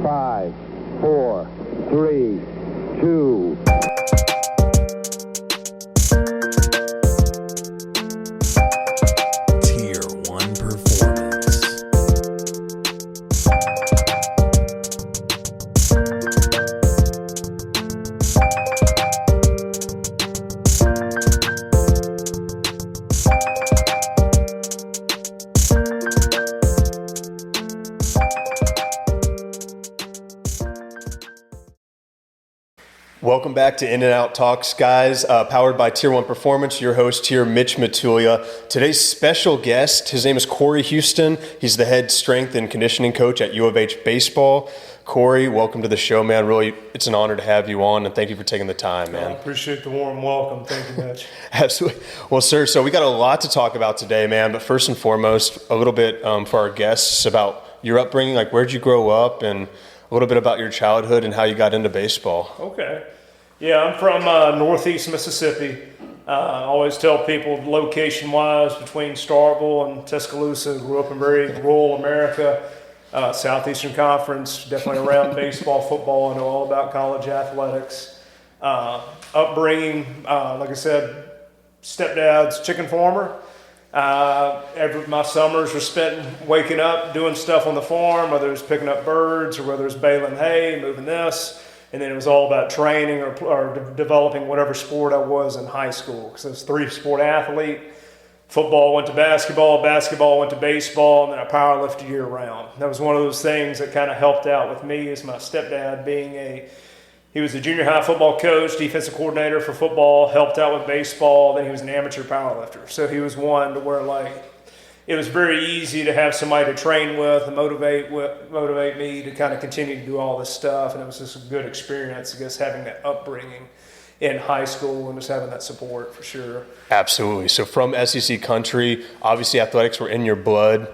5, 4, 3, 2. Tier 1 Performance. Welcome back to In and Out Talks, guys, powered by Tier 1 Performance. Your host here, Mitch Matulia. Today's special guest, his name is Cory Houston. He's the head strength and conditioning coach at U of H Baseball. Cory, welcome to the show, man. Really, it's an honor to have you on, and thank you for taking the time, man. I appreciate the warm welcome. Thank you, Mitch. Absolutely. Well, sir, so we got a lot to talk about today, man, but first and foremost, a little bit for our guests about your upbringing, like where'd you grow up, and a little bit about your childhood and how you got into baseball. Okay. Yeah, I'm from northeast Mississippi. I always tell people location-wise between Starkville and Tuscaloosa. Grew up in very rural America, Southeastern Conference, definitely around baseball, football. I know all about college athletics. Upbringing, like I said, stepdad's chicken farmer. My summers were spent waking up, doing stuff on the farm, whether it was picking up birds or whether it was baling hay, moving this. And then it was all about training or developing whatever sport I was in high school. Because I was a three-sport athlete. Football went to basketball went to baseball, and then I powerlifted year-round. That was one of those things that kind of helped out with me as my stepdad he was a junior high football coach, defensive coordinator for football, helped out with baseball, then he was an amateur powerlifter. So he was one to where it was very easy to have somebody to train with and motivate me to kind of continue to do all this stuff. And it was just a good experience, I guess, having that upbringing in high school and just having that support for sure. Absolutely. So from SEC country, obviously athletics were in your blood,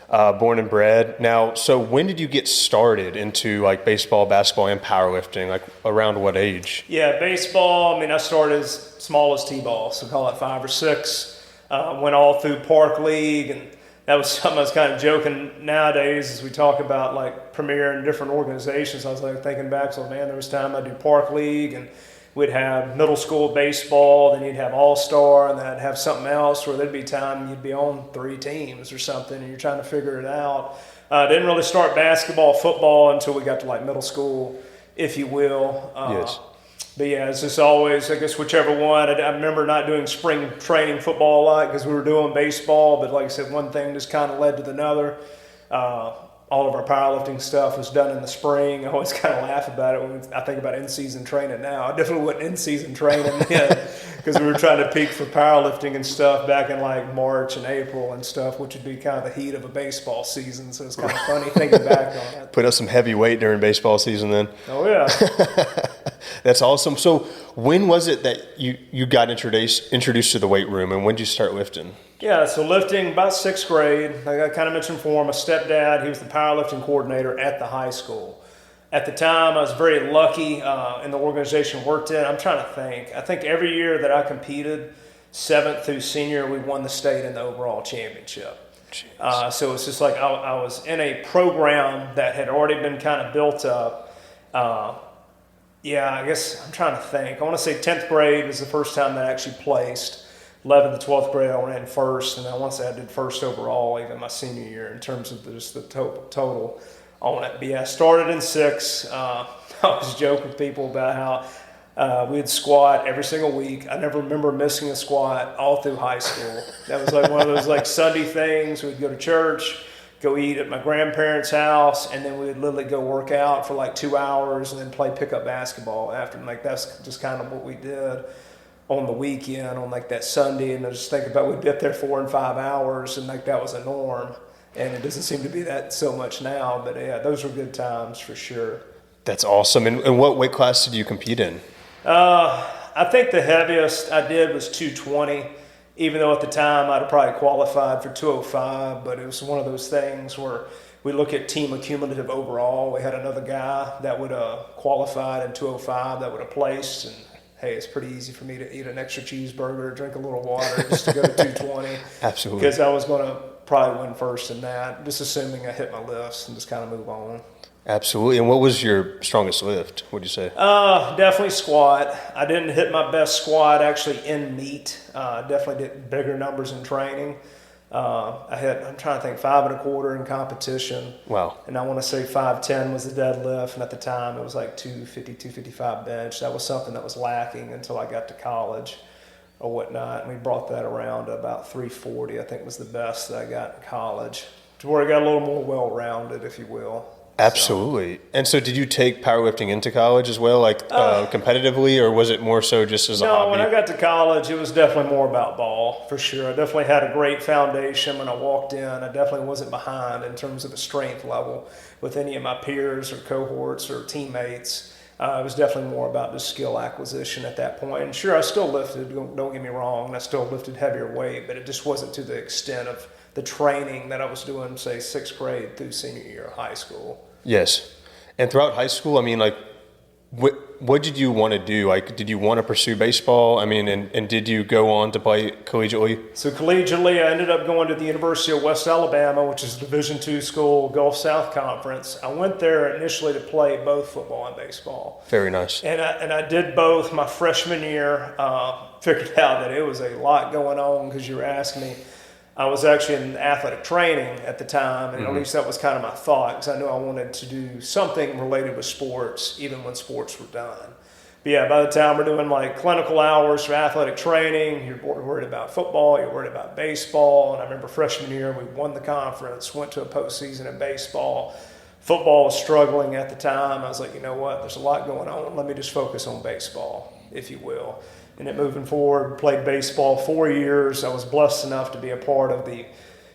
born and bred. Now, so when did you get started into like baseball, basketball, and powerlifting? Like around what age? Yeah, baseball, I started as small as T-ball, so call it 5 or 6. Went all through Park League, and that was something I was kind of joking nowadays as we talk about like Premier and different organizations. I was like thinking back, so man, there was time I'd do Park League, and we'd have middle school baseball, then you'd have All-Star, and then I'd have something else where there'd be time you'd be on 3 teams or something, and you're trying to figure it out. Didn't really start basketball, football until we got to like middle school, if you will. Yes. But yeah, it's just always, I guess, whichever one. I remember not doing spring training football a lot because we were doing baseball. But like I said, one thing just kind of led to another. All of our powerlifting stuff was done in the spring. I always kind of laugh about it when I think about in-season training now. I definitely wasn't in-season training then because we were trying to peak for powerlifting and stuff back in like March and April and stuff, which would be kind of the heat of a baseball season. So it's kind of funny thinking back on it. Put up some heavy weight during baseball season then. Oh, yeah. That's awesome. So when was it that you got introduced to the weight room, and when did you start lifting? Yeah, so lifting about 6th grade. Like I kind of mentioned before, my stepdad, he was the powerlifting coordinator at the high school. At the time, I was very lucky in the organization I worked in. I'm trying to think. I think every year that I competed, 7th through senior, we won the state in the overall championship. So it's just like I was in a program that had already been kind of built up. I guess I'm trying to think. I want to say 10th grade was the first time that I actually placed. 11th to 12th grade, I ran first, and I want to say I did first overall even my senior year in terms of just the total on it. But yeah, I started in 6. I was joking with people about how we'd squat every single week. I never remember missing a squat all through high school. That was like one of those like Sunday things. We'd go to church, go eat at my grandparents' house, and then we'd literally go work out for like 2 hours and then play pickup basketball after. Like that's just kind of what we did on the weekend, on like that Sunday. And I just think about we'd be up there 4 and 5 hours, and like that was a norm. And it doesn't seem to be that so much now, but yeah, those were good times for sure. That's awesome. And what weight class did you compete in? I think the heaviest I did was 220, even though at the time I'd have probably qualified for 205, but it was one of those things where we look at team accumulative overall. We had another guy that would have qualified in 205 that would have placed, and hey, it's pretty easy for me to eat an extra cheeseburger, drink a little water just to go to 220. Absolutely. Because I was going to probably win first in that, just assuming I hit my lifts and just kind of move on. Absolutely. And what was your strongest lift, would you say? Definitely squat. I didn't hit my best squat actually in meet. Definitely did bigger numbers in training. I'm trying to think, 5.25 in competition. Wow. And I want to say 5'10" was the deadlift. And at the time it was like 250, 255 bench. That was something that was lacking until I got to college or whatnot. And we brought that around to about 340, I think was the best that I got in college, to where I got a little more well-rounded, if you will. Absolutely. And so did you take powerlifting into college as well, like competitively, or was it more so just as a hobby? No, when I got to college, it was definitely more about ball, for sure. I definitely had a great foundation when I walked in. I definitely wasn't behind in terms of the strength level with any of my peers or cohorts or teammates. It was definitely more about just skill acquisition at that point. And sure, I still lifted, don't get me wrong, I still lifted heavier weight, but it just wasn't to the extent of the training that I was doing, say, 6th grade through senior year of high school. Yes. And throughout high school, I mean, like, what did you want to do? Like, did you want to pursue baseball? I mean, and did you go on to play collegiately? So collegiately, I ended up going to the University of West Alabama, which is a Division II school, Gulf South Conference. I went there initially to play both football and baseball. Very nice. And I did both my freshman year. Figured out that it was a lot going on because you were asking me. I was actually in athletic training at the time, and at least that was kind of my thought, because I knew I wanted to do something related with sports, even when sports were done. But yeah, by the time we're doing like clinical hours for athletic training, you're worried about football, you're worried about baseball. And I remember freshman year, we won the conference, went to a postseason in baseball. Football was struggling at the time. I was like, you know what, there's a lot going on. Let me just focus on baseball, if you will. And then moving forward, played baseball 4 years. I was blessed enough to be a part of the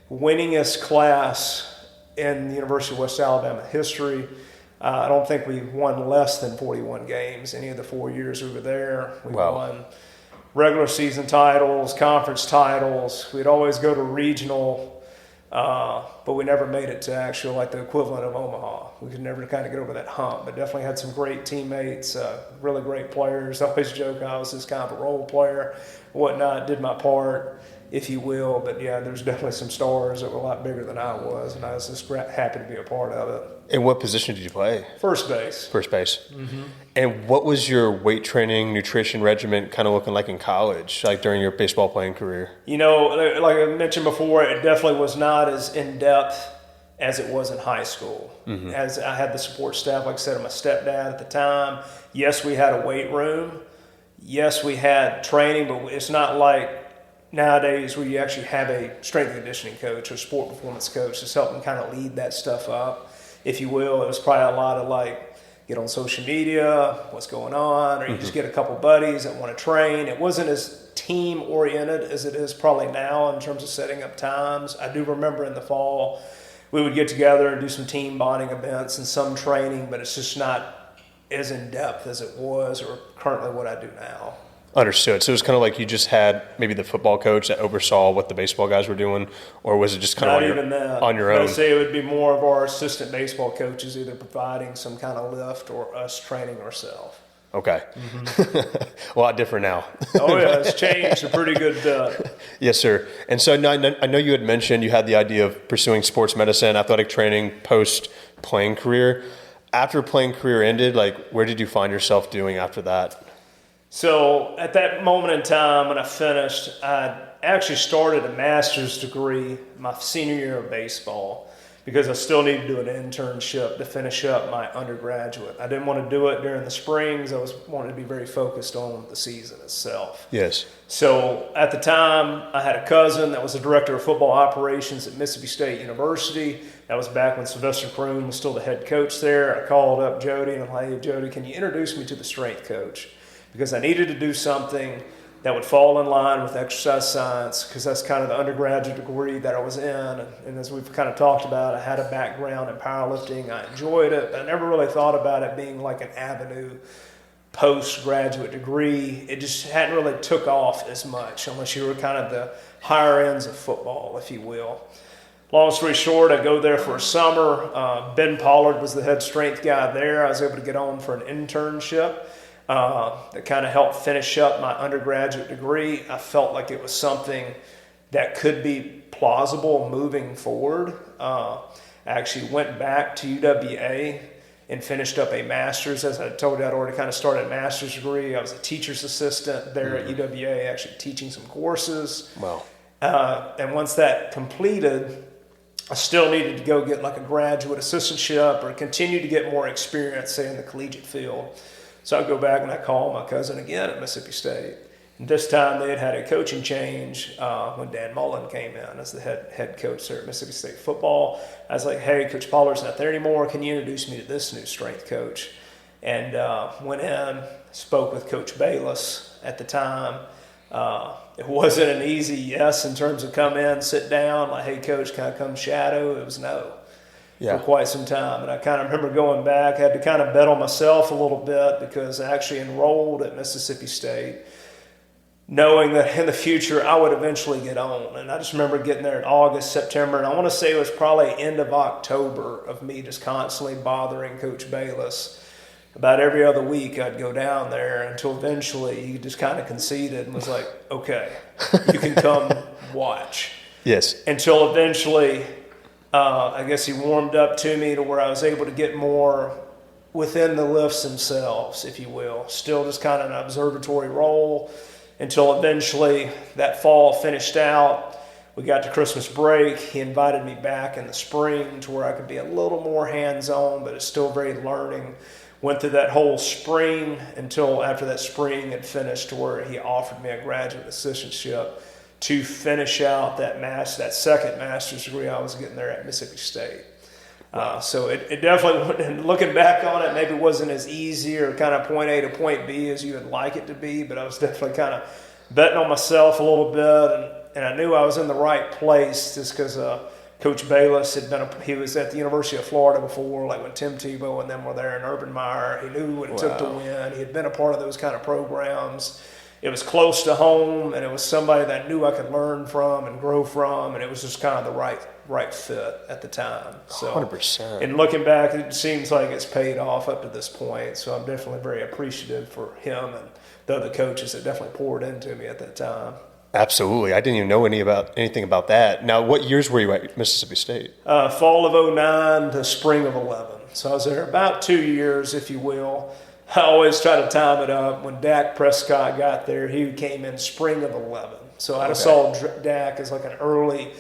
winningest class in the University of West Alabama history. I don't think we won less than 41 games any of the 4 years we were there. We won regular season titles, conference titles. We'd always go to regional, but we never made it to actually like the equivalent of Omaha. We could never kind of get over that hump, but definitely had some great teammates, really great players. I always joke I was just kind of a role player, whatnot, did my part, if you will. But yeah, there's definitely some stars that were a lot bigger than I was, and I was just happy to be a part of it. And what position did you play? First base. First base. Mm-hmm. And what was your weight training, nutrition regimen kind of looking like in college, like during your baseball playing career? You know, like I mentioned before, it definitely was not as in-depth as it was in high school. Mm-hmm. As I had the support staff, like I said, my stepdad at the time. Yes, we had a weight room. Yes, we had training, but it's not like nowadays where you actually have a strength and conditioning coach or sport performance coach that's helping kind of lead that stuff up, if you will. It was probably a lot of like, get on social media, what's going on, or you just get a couple buddies that want to train. It wasn't as team oriented as it is probably now in terms of setting up times. I do remember in the fall, we would get together and do some team bonding events and some training, but it's just not as in depth as it was or currently what I do now. Understood. So it was kind of like you just had maybe the football coach that oversaw what the baseball guys were doing, or was it just kind of on your own? I would say it would be more of our assistant baseball coaches either providing some kind of lift or us training ourselves. Okay. Mm-hmm. A lot different now. Oh, yeah. It's changed a pretty good bit. Yes, sir. And so I know you had mentioned you had the idea of pursuing sports medicine, athletic training, post-playing career. After playing career ended, like, where did you find yourself doing after that? So at that moment in time when I finished, I actually started a master's degree my senior year of baseball because I still needed to do an internship to finish up my undergraduate. I didn't want to do it during the springs. I wanted to be very focused on the season itself. Yes. So at the time, I had a cousin that was the director of football operations at Mississippi State University. That was back when Sylvester Croom was still the head coach there. I called up Jody and I'm like, hey, Jody, can you introduce me to the strength coach? Because I needed to do something that would fall in line with exercise science, because that's kind of the undergraduate degree that I was in. And as we've kind of talked about, I had a background in powerlifting. I enjoyed it, but I never really thought about it being like an avenue postgraduate degree. It just hadn't really took off as much unless you were kind of the higher ends of football, if you will. Long story short, I go there for a summer. Ben Pollard was the head strength guy there. I was able to get on for an internship that kind of helped finish up my undergraduate degree. I felt like it was something that could be plausible moving forward. I actually went back to UWA and finished up a master's. As I told you, I'd already kind of started a master's degree. I was a teacher's assistant there at UWA, actually teaching some courses. Wow. And once that completed, I still needed to go get like a graduate assistantship or continue to get more experience, say, in the collegiate field. So I go back and I call my cousin again at Mississippi State. And this time they had a coaching change when Dan Mullen came in as the head coach there at Mississippi State football. I was like, hey, Coach Pollard's not there anymore. Can you introduce me to this new strength coach? And went in, spoke with Coach Bayless at the time. It wasn't an easy yes in terms of come in, sit down, like, hey, coach, can I come shadow? It was no for quite some time. And I kind of remember going back, I had to kind of bet on myself a little bit because I actually enrolled at Mississippi State, knowing that in the future I would eventually get on. And I just remember getting there in August, September, and I want to say it was probably end of October of me just constantly bothering Coach Bayless. About every other week I'd go down there until eventually he just kind of conceded and was like, okay, you can come watch. Yes. Until eventually, I guess he warmed up to me to where I was able to get more within the lifts themselves, if you will. Still just kind of an observatory role until eventually that fall finished out. We got to Christmas break. He invited me back in the spring to where I could be a little more hands-on, but it's still very learning. Went through that whole spring until after that spring had finished to where he offered me a graduate assistantship to finish out that second master's degree I was getting there at Mississippi State. So it definitely, and looking back on it, maybe wasn't as easy or kind of point A to point B as you would like it to be, but I was definitely kind of betting on myself a little bit, and I knew I was in the right place just because Coach Bayless he was at the University of Florida before, like when Tim Tebow and them were there in Urban Meyer. He knew what it took to win. He had been a part of those kind of programs. It was close to home, and it was somebody that I knew I could learn from and grow from, and it was just kind of the right fit at the time. So 100%. And looking back, it seems like it's paid off up to this point. So I'm definitely very appreciative for him and the other coaches that definitely poured into me at that time. Absolutely. I didn't even know anything about that. Now, what years were you at Mississippi State? Fall of 2009 to spring of 2011. So I was there about 2 years, if you will. I always try to time it up. When Dak Prescott got there, he came in spring of 2011. So I saw Dak as like an early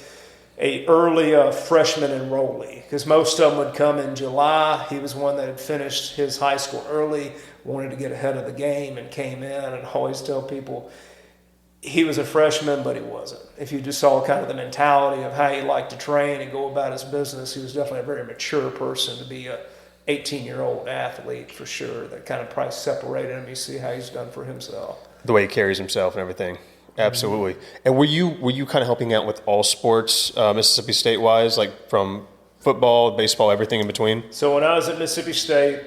freshman enrollee, because most of them would come in July. He was one that had finished his high school early, wanted to get ahead of the game, and came in. And I always tell people, he was a freshman, but he wasn't. If you just saw kind of the mentality of how he liked to train and go about his business, he was definitely a very mature person to be a 18-year-old athlete for sure. That kind of probably separated him. You see how he's done for himself. The way he carries himself and everything. Absolutely. And were you kind of helping out with all sports, Mississippi State-wise, like from football, baseball, everything in between? So when I was at Mississippi State,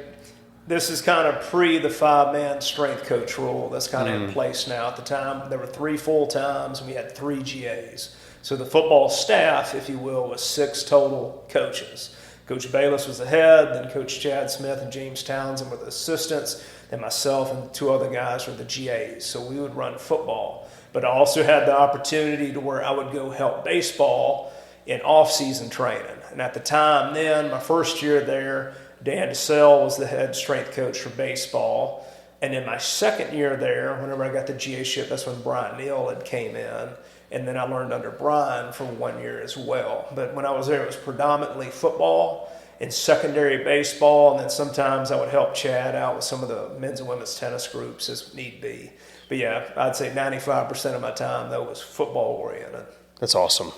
this is kind of pre the 5-man strength coach rule that's kind of in place now. At the time, there were 3 full-times and we had 3 GAs. So the football staff, if you will, was 6 total coaches. Coach Bayless was the head, then Coach Chad Smith and James Townsend were the assistants, then myself and the 2 other guys were the GAs. So we would run football. But I also had the opportunity to where I would go help baseball in off-season training. And at the time then, my first year there, Dan DeSalle was the head strength coach for baseball. And in my second year there, whenever I got the GA-ship, that's when Brian Neal had came in. And then I learned under Brian for 1 year as well. But when I was there, it was predominantly football and secondary baseball. And then sometimes I would help Chad out with some of the men's and women's tennis groups as need be. But yeah, I'd say 95% of my time, though, was football-oriented. That's awesome.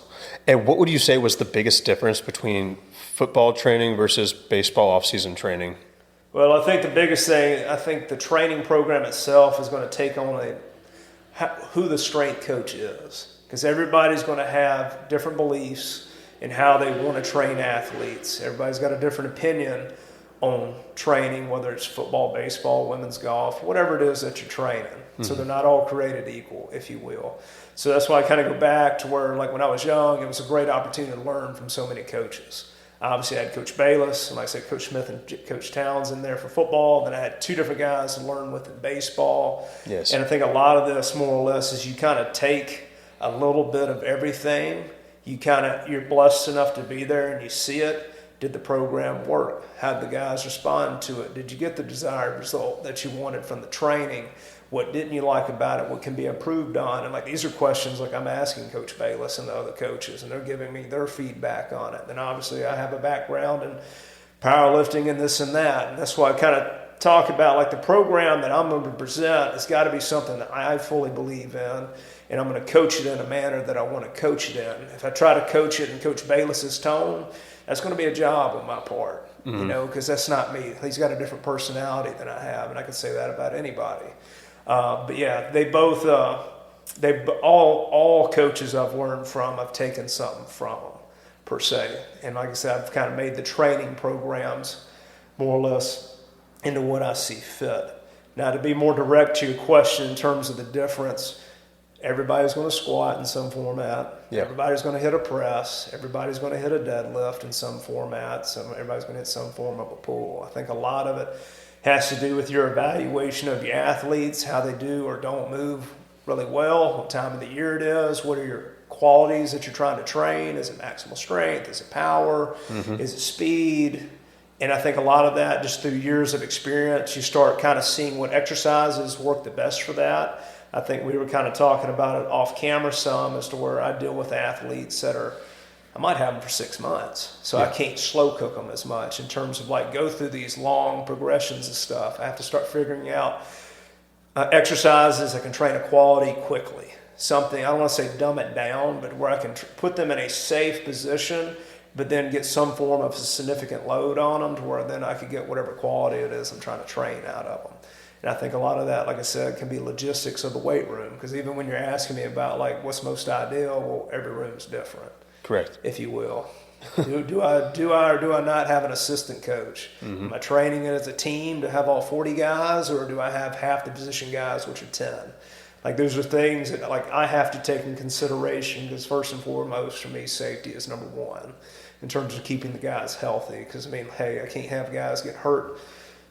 And what would you say was the biggest difference between football training versus baseball off-season training? Well, I think the biggest thing, I think the training program itself is going to take on who the strength coach is. Because everybody's going to have different beliefs in how they want to train athletes. Everybody's got a different opinion on training, whether it's football, baseball, women's golf, whatever it is that you're training. Mm-hmm. So they're not all created equal, if you will. So that's why I kind of go back to where, like when I was young, it was a great opportunity to learn from so many coaches. Obviously, I had Coach Bayless, and like I said, Coach Smith and Coach Townsend there for football. Then I had 2 different guys to learn with in baseball. Yes. And I think a lot of this, more or less, is you kind of take a little bit of everything. You're blessed enough to be there and you see it. Did the program work? How did the guys respond to it? Did you get the desired result that you wanted from the training? What didn't you like about it? What can be improved on? And like, these are questions like I'm asking Coach Bayless and the other coaches, and they're giving me their feedback on it. Then obviously I have a background in powerlifting and this and that, and that's why I kind of talk about like the program that I'm going to present. It's got to be something that I fully believe in, and I'm going to coach it in a manner that I want to coach it in. If I try to coach it in Coach Bayless's tone, that's going to be a job on my part, you know, because that's not me. He's got a different personality than I have, and I can say that about anybody. But yeah, they both, all coaches I've learned from, I've taken something from them, per se. And like I said, I've kind of made the training programs more or less into what I see fit. Now, to be more direct to your question in terms of the difference, everybody's going to squat in some format. Yeah. Everybody's going to hit a press. Everybody's going to hit a deadlift in some format. Everybody's going to hit some form of a pull. I think a lot of it has to do with your evaluation of your athletes, how they do or don't move really well, what time of the year it is, what are your qualities that you're trying to train. Is it maximal strength? Is it power? Is it speed? And I think a lot of that, just through years of experience, you start kind of seeing what exercises work the best for that. I think we were kind of talking about it off camera some, as to where I deal with athletes that are, I might have them for 6 months, so I can't slow cook them as much in terms of like go through these long progressions of stuff. I have to start figuring out exercises that can train a quality quickly. Something, I don't want to say dumb it down, but where I can put them in a safe position, but then get some form of a significant load on them to where then I could get whatever quality it is I'm trying to train out of them. And I think a lot of that, like I said, can be logistics of the weight room, because even when you're asking me about like what's most ideal, well, every room's different. Correct. If you will. Do I or do I not have an assistant coach? Am I training it as a team to have all 40 guys, or do I have half the position guys, which are 10? Like, those are things that like I have to take in consideration, because first and foremost for me, safety is number one in terms of keeping the guys healthy. Because I mean, hey, I can't have guys get hurt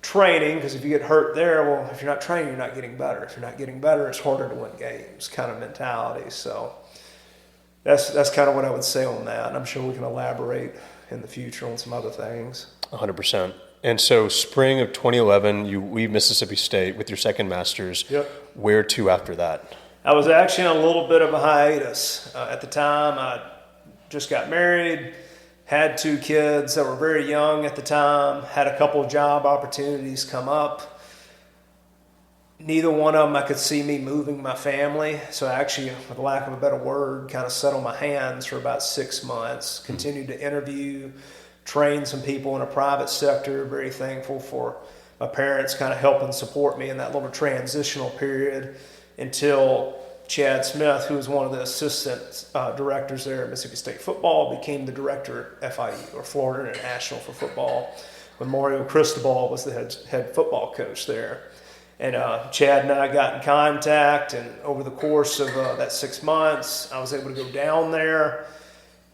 training, because if you get hurt there, well, if you're not training, you're not getting better. If you're not getting better, it's harder to win games, kind of mentality. So that's kind of what I would say on that. And I'm sure we can elaborate in the future on some other things. 100%. And so spring of 2011, you leave Mississippi State with your second master's. Yep. Where to after that? I was actually on a little bit of a hiatus. At the time, I just got married, had 2 kids that were very young at the time, had a couple of job opportunities come up. Neither one of them I could see me moving my family. So I actually, with lack of a better word, kind of sat on my hands for about 6 months, continued to interview, train some people in a private sector. Very thankful for my parents kind of helping support me in that little transitional period until Chad Smith, who was one of the assistant directors there at Mississippi State football, became the director at FIU, or Florida International for football, when Mario Cristobal was the head football coach there. And Chad and I got in contact, and over the course of that 6 months, I was able to go down there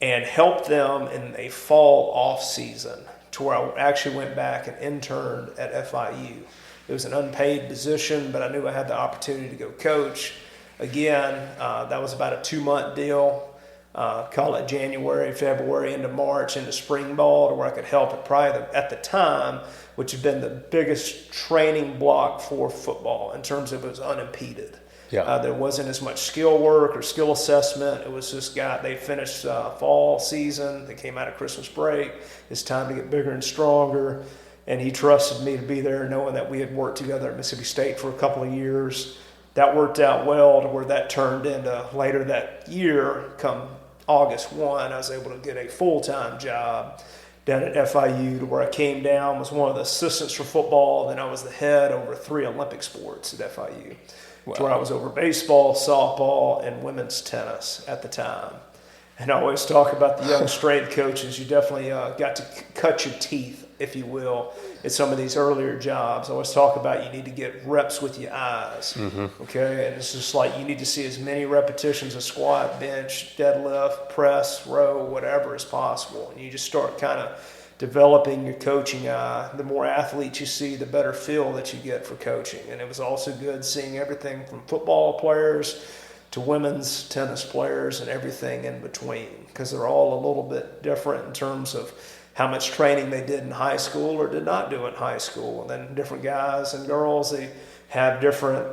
and help them in a fall off season, to where I actually went back and interned at FIU. It was an unpaid position, but I knew I had the opportunity to go coach. Again, that was about a 2-month deal. Call it January, February, into March, into spring ball, to where I could help at probably at the time, which had been the biggest training block for football in terms of it was unimpeded. Yeah. There wasn't as much skill work or skill assessment. It was just they finished fall season. They came out of Christmas break. It's time to get bigger and stronger. And he trusted me to be there, knowing that we had worked together at Mississippi State for a couple of years. That worked out well, to where that turned into later that year, come August 1, I was able to get a full-time job down at FIU, to where I came down, was one of the assistants for football, then I was the head over 3 Olympic sports at FIU. Wow. To where I was over baseball, softball, and women's tennis at the time. And I always talk about the young strength coaches. You definitely got to cut your teeth, if you will, at some of these earlier jobs. I always talk about you need to get reps with your eyes, okay? And it's just like you need to see as many repetitions of squat, bench, deadlift, press, row, whatever as possible. And you just start kind of developing your coaching eye. The more athletes you see, the better feel that you get for coaching. And it was also good seeing everything from football players to women's tennis players and everything in between, because they're all a little bit different in terms of how much training they did in high school or did not do in high school. And then different guys and girls, they have different,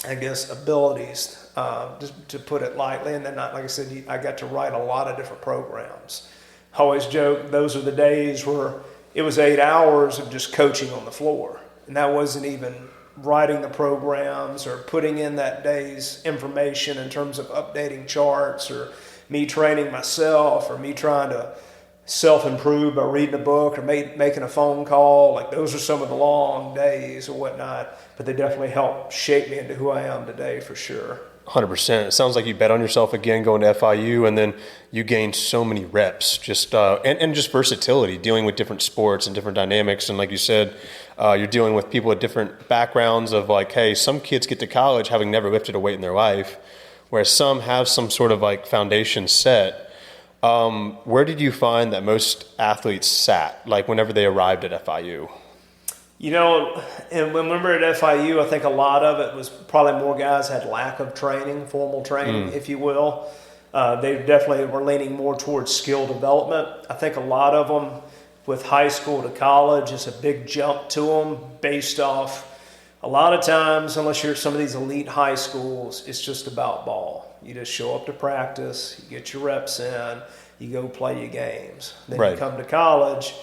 I guess, abilities, to put it lightly. And then, like I said, I got to write a lot of different programs. I always joke, those are the days where it was 8 hours of just coaching on the floor. And that wasn't even writing the programs or putting in that day's information in terms of updating charts or me training myself or me trying to self-improve by reading a book or making a phone call. Like, those are some of the long days or whatnot, but they definitely helped shape me into who I am today for sure. 100%. It sounds like you bet on yourself again going to FIU, and then you gained so many reps, just and just versatility, dealing with different sports and different dynamics. And like you said, you're dealing with people with different backgrounds of like, hey, some kids get to college having never lifted a weight in their life, whereas some have some sort of like foundation set. Where did you find that most athletes sat, like whenever they arrived at FIU? You know, and whenever at FIU, I think a lot of it was probably more guys had lack of training, formal training, if you will. They definitely were leaning more towards skill development. I think a lot of them with high school to college is a big jump to them based off, a lot of times, unless you're at some of these elite high schools, it's just about ball. You just show up to practice, you get your reps in, you go play your games. Then you come to college,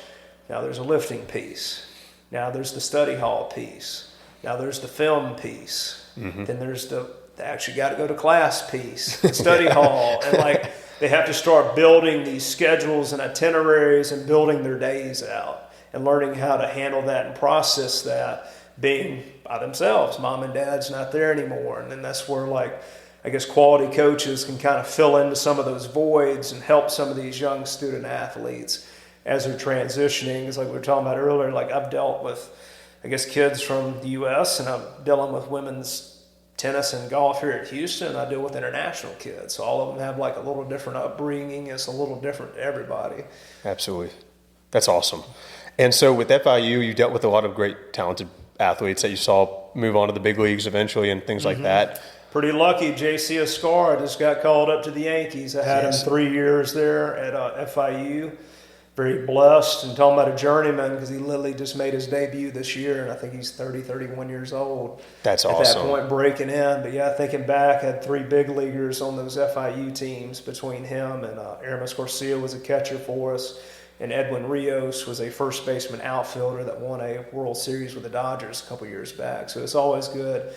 now there's a lifting piece. Now there's the study hall piece. Now there's the film piece. Then there's they actually got to go to class piece, the study hall. And like, they have to start building these schedules and itineraries and building their days out and learning how to handle that and process that, being by themselves. Mom and dad's not there anymore. And then that's where, like, I guess quality coaches can kind of fill into some of those voids and help some of these young student athletes as they're transitioning. It's like we were talking about earlier, like I've dealt with, I guess, kids from the U.S. and I'm dealing with women's tennis and golf here at Houston, and I deal with international kids. So all of them have like a little different upbringing. It's a little different to everybody. Absolutely. That's awesome. And so with FIU, you dealt with a lot of great talented athletes that you saw move on to the big leagues eventually and things like that. Pretty lucky. J.C. Escar just got called up to the Yankees. I had him 3 years there at FIU. Very blessed, and talking about a journeyman because he literally just made his debut this year, and I think he's 31 years old. That's awesome. At that point, breaking in. But yeah, thinking back, had 3 big leaguers on those FIU teams between him and Aramis Garcia was a catcher for us, and Edwin Rios was a first baseman outfielder that won a World Series with the Dodgers a couple years back. So it's always good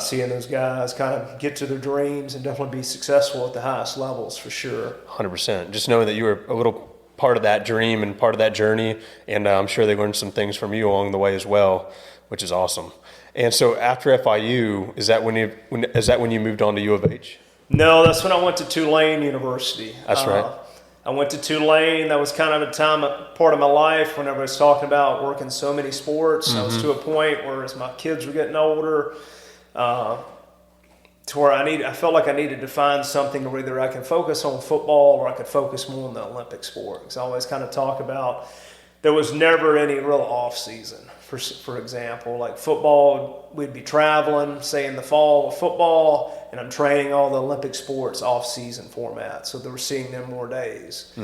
seeing those guys kind of get to their dreams and definitely be successful at the highest levels for sure. 100%. Just knowing that you were a little part of that dream and part of that journey, and I'm sure they learned some things from you along the way as well, which is awesome. And so after FIU, is that when you moved on to U of H? No, that's when I went to Tulane University. That's right. I went to Tulane. That was kind of a part of my life whenever I was talking about working so many sports. I was to a point where as my kids were getting older, to where I felt like I needed to find something where either I can focus on football or I could focus more on the Olympic sport. Because I always kind of talk about there was never any real off season. For example, like football, we'd be traveling, say in the fall with football, and I'm training all the Olympic sports off season format. So they were seeing them more days.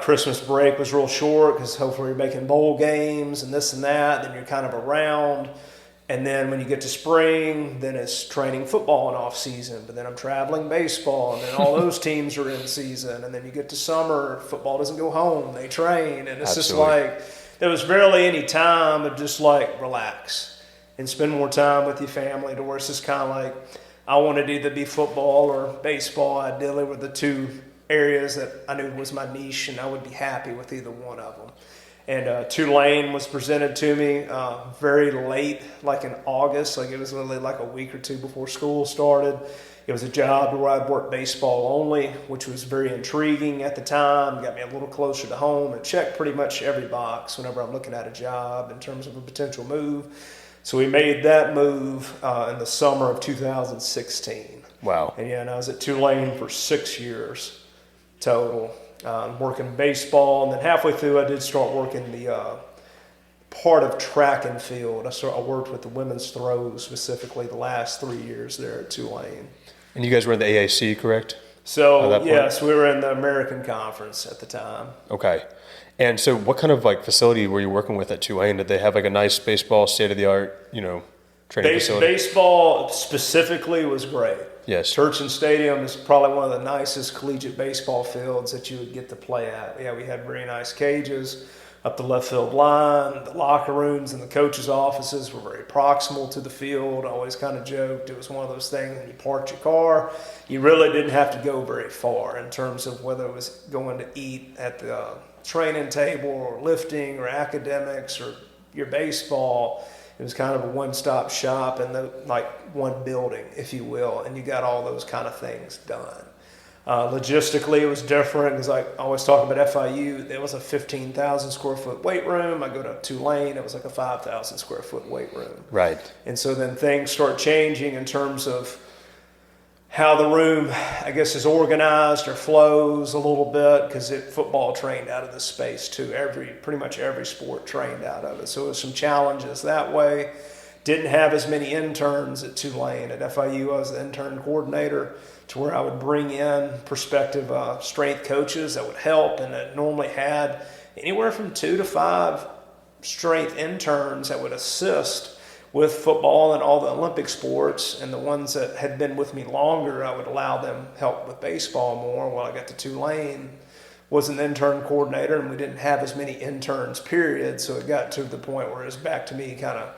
Christmas break was real short because hopefully you're making bowl games and this and that. Then you're kind of around. And then when you get to spring, then it's training football in off season. But then I'm traveling baseball, and then all those teams are in season. And then you get to summer, football doesn't go home; they train, and it's just like there was barely any time to just like relax and spend more time with your family. To where it's just kind of like I wanted to either be football or baseball. Ideally, were the 2 areas that I knew was my niche, and I would be happy with either one of them. And Tulane was presented to me very late, like in August. Like it was literally like a week or 2 before school started. It was a job where I'd work baseball only, which was very intriguing at the time. Got me a little closer to home and checked pretty much every box whenever I'm looking at a job in terms of a potential move. So we made that move in the summer of 2016. Wow. And I was at Tulane for 6 years total. Working baseball, and then halfway through I did start working the part of track and field. I worked with the women's throws specifically the last 3 years there at Tulane. And you guys were in the AAC, correct? So yes, we were in the American Conference at the time. Okay. And so what kind of like facility were you working with at Tulane? Did they have like a nice baseball, state-of-the-art, training facility? Baseball specifically was great. Yes. Church Stadium is probably one of the nicest collegiate baseball fields that you would get to play at. Yeah, we had very nice cages up the left field line. The locker rooms and the coaches' offices were very proximal to the field. I always kind of joked it was one of those things when you parked your car, you really didn't have to go very far in terms of whether it was going to eat at the training table or lifting or academics or your baseball. It was kind of a one-stop shop in one building, if you will, and you got all those kind of things done. Logistically, it was different because I always talk about FIU. There was a 15,000 square foot weight room. I go to Tulane, it was like a 5,000 square foot weight room. Right. And so then things start changing in terms of how the room, I guess, is organized or flows a little bit because football trained out of this space too. Pretty much every sport trained out of it. So there was some challenges that way. Didn't have as many interns at Tulane. At FIU, I was the intern coordinator to where I would bring in prospective strength coaches that would help, and it normally had anywhere from 2 to 5 strength interns that would assist with football and all the Olympic sports, and the ones that had been with me longer, I would allow them help with baseball more. While I got to Tulane, was an intern coordinator, and we didn't have as many interns, period, so it got to the point where it was back to me kind of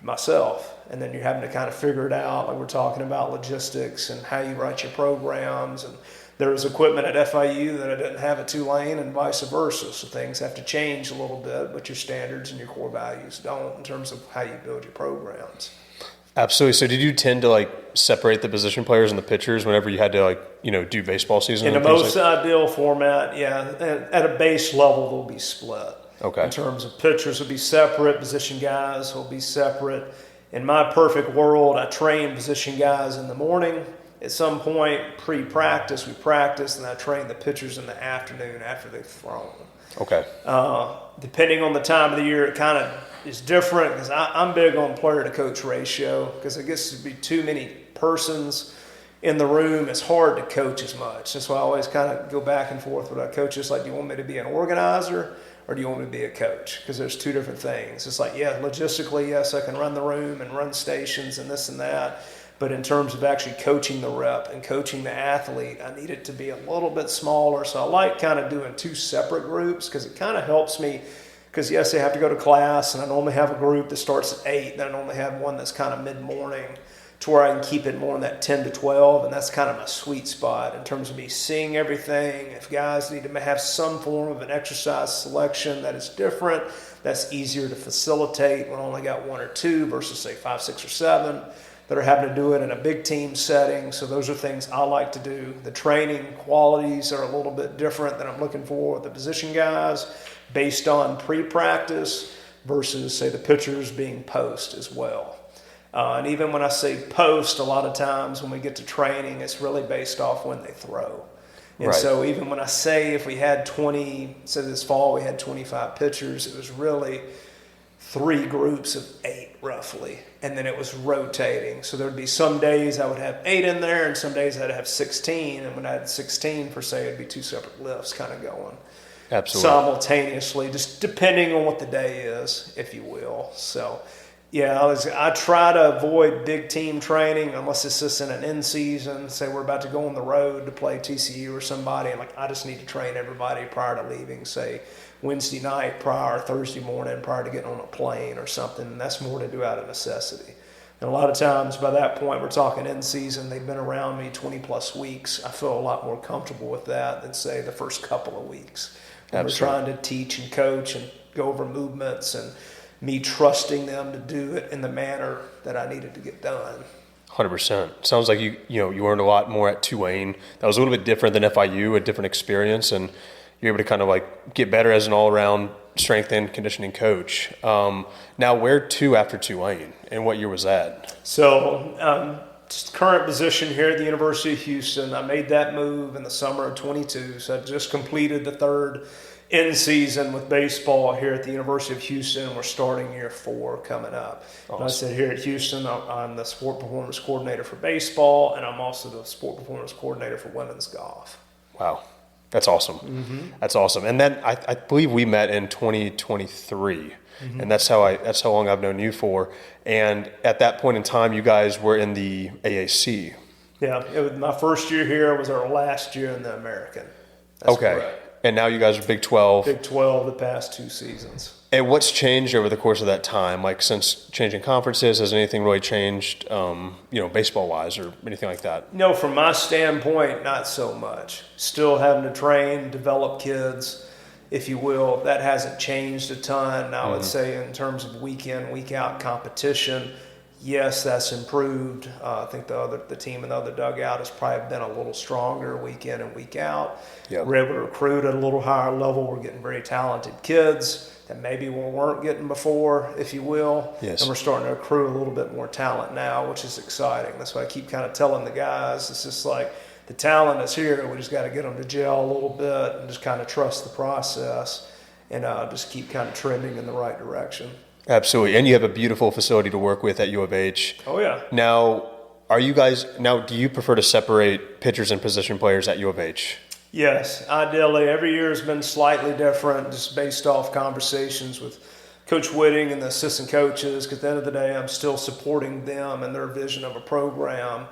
myself, and then you're having to kind of figure it out, like we're talking about logistics and how you write your programs, and there was equipment at FIU that I didn't have at Tulane and vice versa, so things have to change a little bit, but your standards and your core values don't in terms of how you build your programs. Absolutely. So did you tend to separate the position players and the pitchers whenever you had to do baseball season? In the most ideal format, yeah, at a base level they'll be split. Okay. In terms of pitchers will be separate, position guys will be separate. In my perfect world, I train position guys in the morning. At some point, pre-practice, we practice, and I train the pitchers in the afternoon after they've thrown. Okay. Depending on the time of the year, it kind of is different because I'm big on player-to-coach ratio because it gets to be too many persons in the room. It's hard to coach as much. That's why I always kind of go back and forth with our coaches. Do you want me to be an organizer or do you want me to be a coach? Because there's two different things. It's logistically, yes, I can run the room and run stations and this and that. But in terms of actually coaching the rep and coaching the athlete, I need it to be a little bit smaller. So I like kind of doing 2 separate groups because it kind of helps me. Because, yes, they have to go to class, and I normally have a group that starts at 8. Then I normally have one that's kind of mid-morning to where I can keep it more in that 10 to 12. And that's kind of my sweet spot in terms of me seeing everything. If guys need to have some form of an exercise selection that is different, that's easier to facilitate when I only got 1 or 2 versus, say, 5, 6, or 7. That are having to do it in a big team setting. So those are things I like to do. The training qualities are a little bit different than I'm looking for with the position guys based on pre-practice versus, say, the pitchers being post as well. And even when I say post, a lot of times when we get to training, it's really based off when they throw. And right. So even when I say if we had 20, so this fall we had 25 pitchers, it was really 3 groups of 8 roughly, and then it was rotating. So there would be some days I would have 8 in there, and some days I'd have 16, and when I had 16 per se, it'd be 2 separate lifts kind of going. Absolutely. Simultaneously, just depending on what the day is, if you will. So, yeah, I try to avoid big team training unless it's just in an in-season. Say we're about to go on the road to play TCU or somebody, and I just need to train everybody prior to leaving, say, Wednesday night prior, Thursday morning prior to getting on a plane or something. And that's more to do out of necessity. And a lot of times by that point, we're talking in season, they've been around me 20 plus weeks. I feel a lot more comfortable with that than say the first couple of weeks. When we're trying to teach and coach and go over movements and me trusting them to do it in the manner that I needed to get done. 100%. Sounds like you learned a lot more at Tulane. That was a little bit different than FIU, a different experience, and you're able to kind of get better as an all-around strength and conditioning coach. Now, where to after Tulane, and what year was that? So, just current position here at the University of Houston. I made that move in the summer of 22, so I just completed the 3rd in-season with baseball here at the University of Houston. We're starting year 4 coming up. Awesome. And I said here at Houston, I'm the sport performance coordinator for baseball, and I'm also the sport performance coordinator for women's golf. Wow. That's awesome. That's awesome. And then I believe we met in 2023, and that's how long I've known you for. And at that point in time, you guys were in the AAC. Yeah, it was my first year here. Was our last year in the American. That's Okay. correct. And now you guys are Big 12. Big 12 the past 2 seasons. And what's changed over the course of that time? Like since changing conferences, has anything really changed, baseball wise or anything like that? No, from my standpoint, not so much. Still having to train, develop kids, if you will. That hasn't changed a ton. I would say in terms of week in, week out competition, yes, that's improved. I think the team in the other dugout has probably been a little stronger week in and week out. Yep. We're able to recruit at a little higher level. We're getting very talented kids that maybe we weren't getting before, if you will. Yes. And we're starting to accrue a little bit more talent now, which is exciting. That's why I keep kind of telling the guys, it's just like the talent is here. We just got to get them to gel a little bit and just kind of trust the process and just keep kind of trending in the right direction. Absolutely. And you have a beautiful facility to work with at U of H. Oh, yeah. Now, do you prefer to separate pitchers and position players at U of H? Yes, ideally. Every year has been slightly different, just based off conversations with Coach Whitting and the assistant coaches, because at the end of the day, I'm still supporting them and their vision of a program,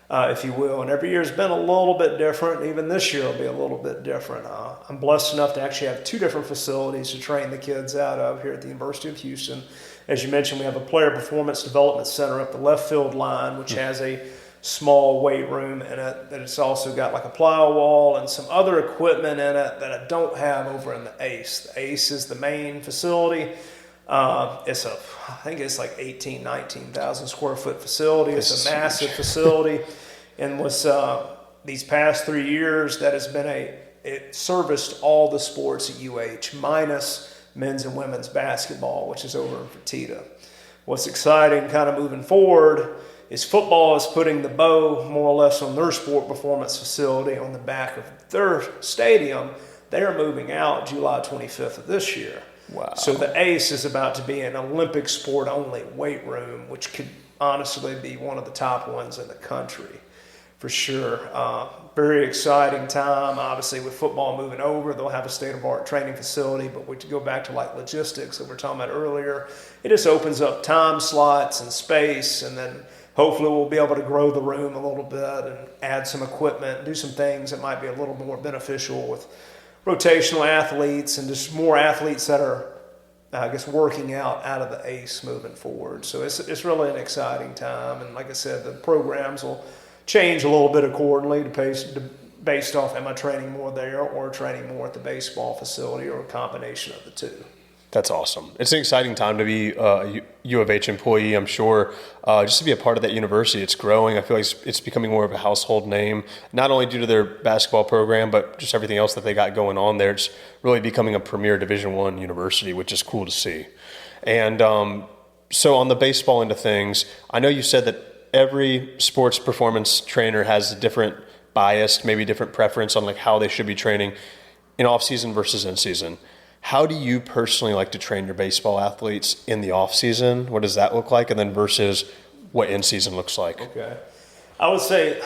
if you will. And every year has been a little bit different. Even this year will be a little bit different. I'm blessed enough to actually have 2 different facilities to train the kids out of here at the University of Houston. As you mentioned, we have a player performance development center up the left field line, which has a small weight room in it, that it's also got like a plyo wall and some other equipment in it that I don't have over in the ACE. The ACE is the main facility. I think it's like 19,000 square foot facility. It's a massive facility. And was these past 3 years, that has been it serviced all the sports at UH minus men's and women's basketball, which is over in Fertitta. What's exciting kind of moving forward is football is putting the bow more or less on their sport performance facility on the back of their stadium. They are moving out July 25th of this year. Wow. So the ACE is about to be an Olympic sport only weight room, which could honestly be one of the top ones in the country for sure. Very exciting time. Obviously with football moving over, they'll have a state-of-the-art training facility, but we go back to like logistics that we were talking about earlier. It just opens up time slots and space, and then hopefully we'll be able to grow the room a little bit and add some equipment, do some things that might be a little more beneficial with rotational athletes and just more athletes that are, working out of the ACE moving forward. So it's really an exciting time. And like I said, the programs will change a little bit accordingly based off, am I training more there or training more at the baseball facility, or a combination of the two. That's awesome. It's an exciting time to be a U of H employee, I'm sure. Just to be a part of that university, it's growing. I feel like it's becoming more of a household name, not only due to their basketball program, but just everything else that they got going on there. It's really becoming a premier Division I university, which is cool to see. And so on the baseball end of things, I know you said that every sports performance trainer has a different bias, maybe different preference on like how they should be training in off-season versus in-season. How do you personally like to train your baseball athletes in the off season? What does that look like? And then versus what in season looks like? Okay. I would say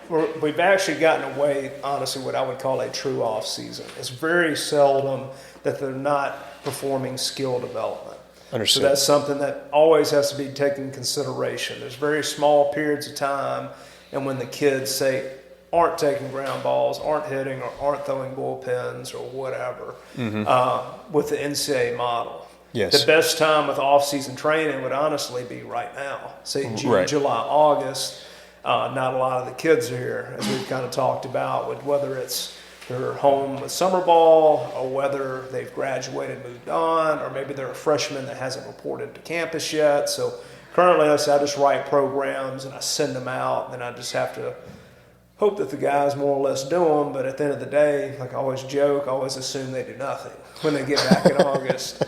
we've actually gotten away, honestly, what I would call a true off season. It's very seldom that they're not performing skill development. Understood. So that's something that always has to be taken into consideration. There's very small periods of time, and when the kids say aren't taking ground balls, aren't hitting, or aren't throwing bullpens or whatever, with the NCAA model. Yes. The best time with off-season training would honestly be right now. Say June, Right. July, August. Not a lot of the kids are here, as we've kind of talked about, with whether it's they're home with summer ball, or whether they've graduated, moved on, or maybe they're a freshman that hasn't reported to campus yet. So currently, I just write programs and I send them out, and I just have to hope that the guys more or less do them, but at the end of the day, like I always joke, I always assume they do nothing when they get back in August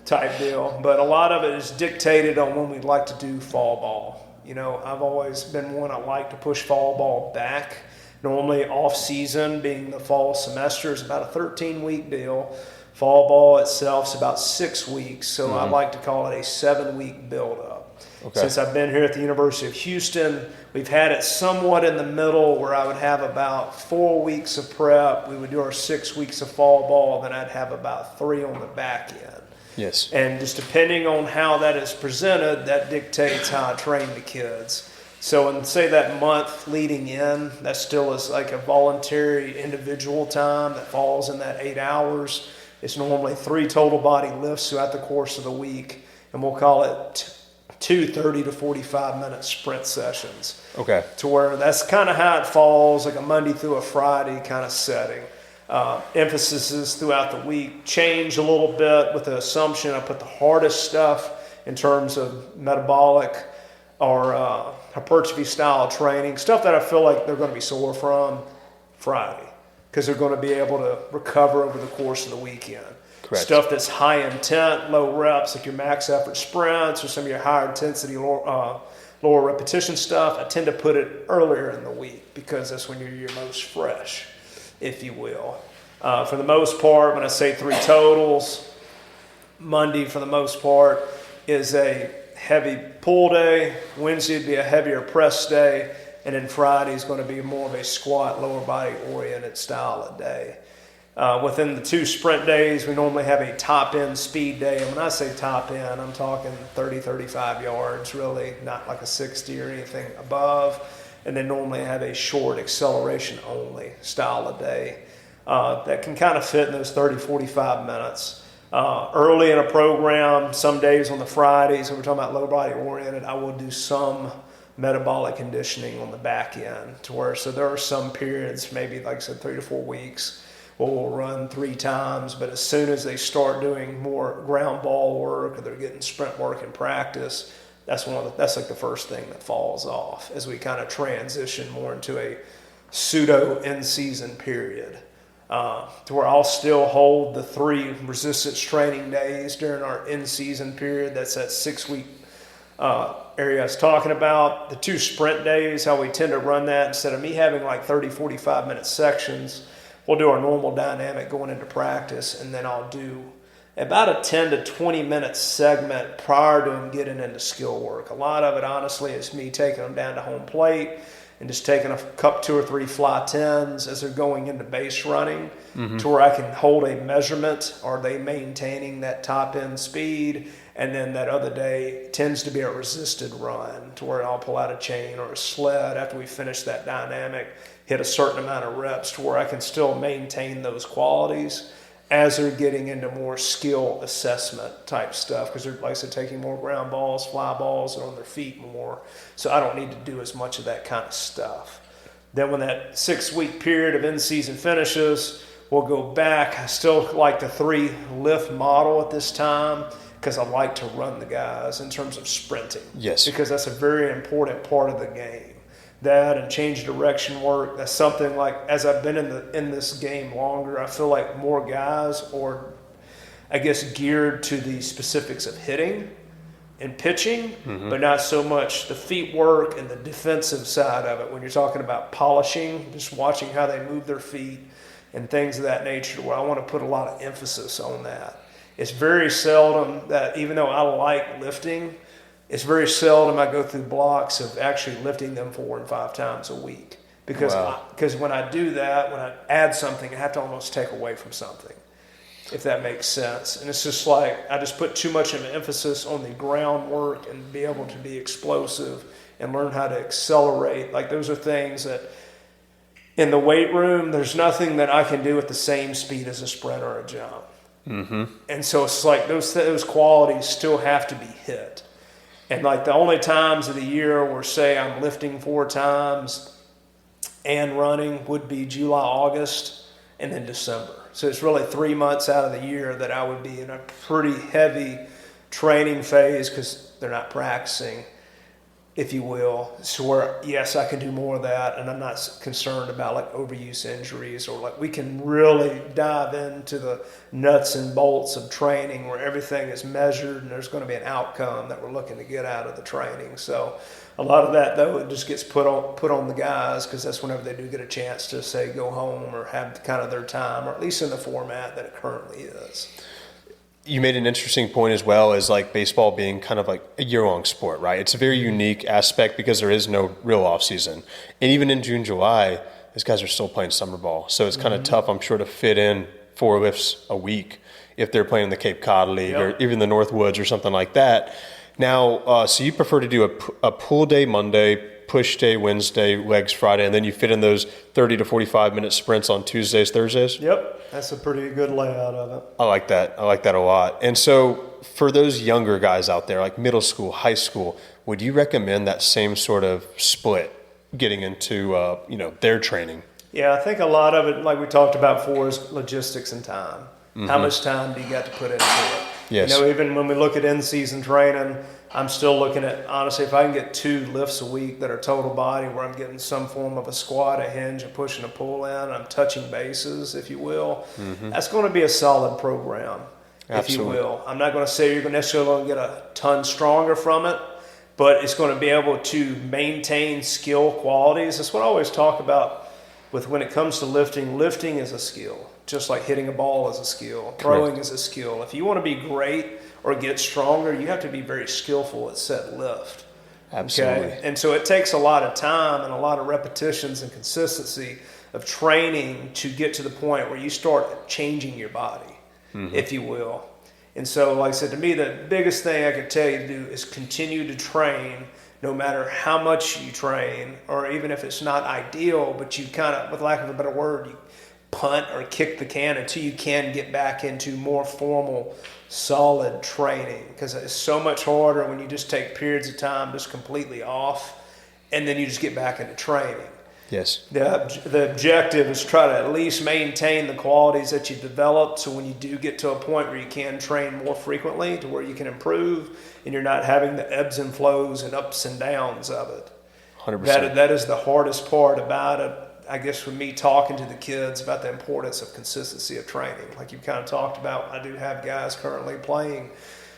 type deal. But a lot of it is dictated on when we'd like to do fall ball. You know, I've always been one, I like to push fall ball back. Normally off season, being the fall semester, is about a 13-week deal. Fall ball itself is about 6 weeks, so I like to call it a 7-week build-up. Okay. Since I've been here at the University of Houston, we've had it somewhat in the middle where I would have about 4 weeks of prep. We would do our 6 weeks of fall ball, then I'd have about 3 on the back end. Yes. And just depending on how that is presented, that dictates how I train the kids. So in, say, that month leading in, that still is like a voluntary individual time that falls in that 8 hours. It's normally 3 total body lifts throughout the course of the week, and we'll call it 2 30 to 45-minute sprint sessions. Okay. To where that's kind of how it falls, like a Monday through a Friday kind of setting. Emphases throughout the week change a little bit with the assumption I put the hardest stuff in terms of metabolic or hypertrophy style training, stuff that I feel like they're going to be sore from Friday because they're going to be able to recover over the course of the weekend. Correct. Stuff that's high intent, low reps, like your max effort sprints or some of your higher intensity, lower repetition stuff, I tend to put it earlier in the week because that's when you're your most fresh, if you will. For the most part, when I say 3 totals, Monday for the most part is a heavy pull day, Wednesday would be a heavier press day, and then Friday is going to be more of a squat, lower body oriented style of day. Within the 2 sprint days, we normally have a top end speed day. And when I say top end, I'm talking 30, 35 yards, really, not like a 60 or anything above. And then normally have a short acceleration only style of day that can kind of fit in those 30, 45 minutes. Early in a program, some days on the Fridays, when we're talking about low body oriented, I will do some metabolic conditioning on the back end to where, so there are some periods, maybe like I said, 3 to 4 weeks, where we'll run 3 times, but as soon as they start doing more ground ball work or they're getting sprint work in practice, that's like the first thing that falls off as we kind of transition more into a pseudo in-season period. To where I'll still hold the 3 resistance training days during our in-season period. That's that 6-week area I was talking about. The 2 sprint days, how we tend to run that, instead of me having like 30, 45-minute sections, we'll do our normal dynamic going into practice, and then I'll do about a 10 to 20-minute segment prior to them getting into skill work. A lot of it, honestly, is me taking them down to home plate and just taking a 2 or 3 fly 10s as they're going into base running to where I can hold a measurement. Are they maintaining that top end speed? And then that other day tends to be a resisted run to where I'll pull out a chain or a sled after we finish that dynamic, hit a certain amount of reps to where I can still maintain those qualities as they're getting into more skill assessment type stuff, because they're, like I said, taking more ground balls, fly balls, and on their feet more. So I don't need to do as much of that kind of stuff. Then when that 6-week period of in-season finishes, we'll go back. I still like the 3 lift model at this time because I like to run the guys in terms of sprinting. Yes. Because that's a very important part of the game. That and change direction work, that's something like, as I've been in this game longer, I feel like more guys are, I guess, geared to the specifics of hitting and pitching, but not so much the feet work and the defensive side of it. When you're talking about polishing, just watching how they move their feet and things of that nature, where I want to put a lot of emphasis on that. It's very seldom that, even though I like lifting, it's very seldom I go through blocks of actually lifting them 4 and 5 times a week. Because when I do that, when I add something, I have to almost take away from something, if that makes sense. And it's just like I just put too much of an emphasis on the groundwork and be able to be explosive and learn how to accelerate. Like, those are things that in the weight room, there's nothing that I can do at the same speed as a sprint or a jump. And so it's like those qualities still have to be hit. And like the only times of the year where, say, I'm lifting 4 times and running would be July, August, and then December. So it's really 3 months out of the year that I would be in a pretty heavy training phase because they're not practicing. if you will. So where, yes, I can do more of that, and I'm not concerned about like overuse injuries, or like we can really dive into the nuts and bolts of training where everything is measured and there's going to be an outcome that we're looking to get out of the training. So a lot of that, though, it just gets put on the guys, because that's whenever they do get a chance to, say, go home or have kind of their time, or at least in the format that it currently is. You made an interesting point as well, as like baseball being kind of like a year-long sport, right? It's a very unique aspect because there is no real off season. And even in June, July, these guys are still playing summer ball. So it's kind of tough, I'm sure, to fit in 4 lifts a week if they're playing the Cape Cod League or even the Northwoods or something like that. Now, so you prefer to do a pull day Monday, push day Wednesday, legs Friday, and then you fit in those 30 to 45-minute sprints on Tuesdays, Thursdays? Yep, that's a pretty good layout of it. I like that. I like that a lot. And so for those younger guys out there, like middle school, high school, would you recommend that same sort of split getting into their training? Yeah, I think a lot of it, like we talked about before, is logistics and time. How much time do you got to put into it? Yes. Even when we look at in-season training, I'm still looking at, honestly, if I can get 2 lifts a week that are total body, where I'm getting some form of a squat, a hinge, a push, and a pull in, I'm touching bases, if you will, that's going to be a solid program, if you will. I'm not going to say you're necessarily going to get a ton stronger from it, but it's going to be able to maintain skill qualities. That's what I always talk about with when it comes to lifting. Lifting is a skill, just like hitting a ball is a skill. Throwing is a skill. If you want to be great or get stronger, you have to be very skillful at said lift. Absolutely. Okay? And so it takes a lot of time and a lot of repetitions and consistency of training to get to the point where you start changing your body, if you will. And so, like I said, to me, the biggest thing I can tell you to do is continue to train, no matter how much you train, or even if it's not ideal, but you kind of, with lack of a better word, you punt or kick the can until you can get back into more formal, solid training, because it's so much harder when you just take periods of time just completely off and then you just get back into training. Yes. The objective is try to at least maintain the qualities that you've developed, so when you do get to a point where you can train more frequently to where you can improve and you're not having the ebbs and flows and ups and downs of it. 100%. That is the hardest part about it, I guess, with me talking to the kids about the importance of consistency of training. Like you kind of talked about, I do have guys currently playing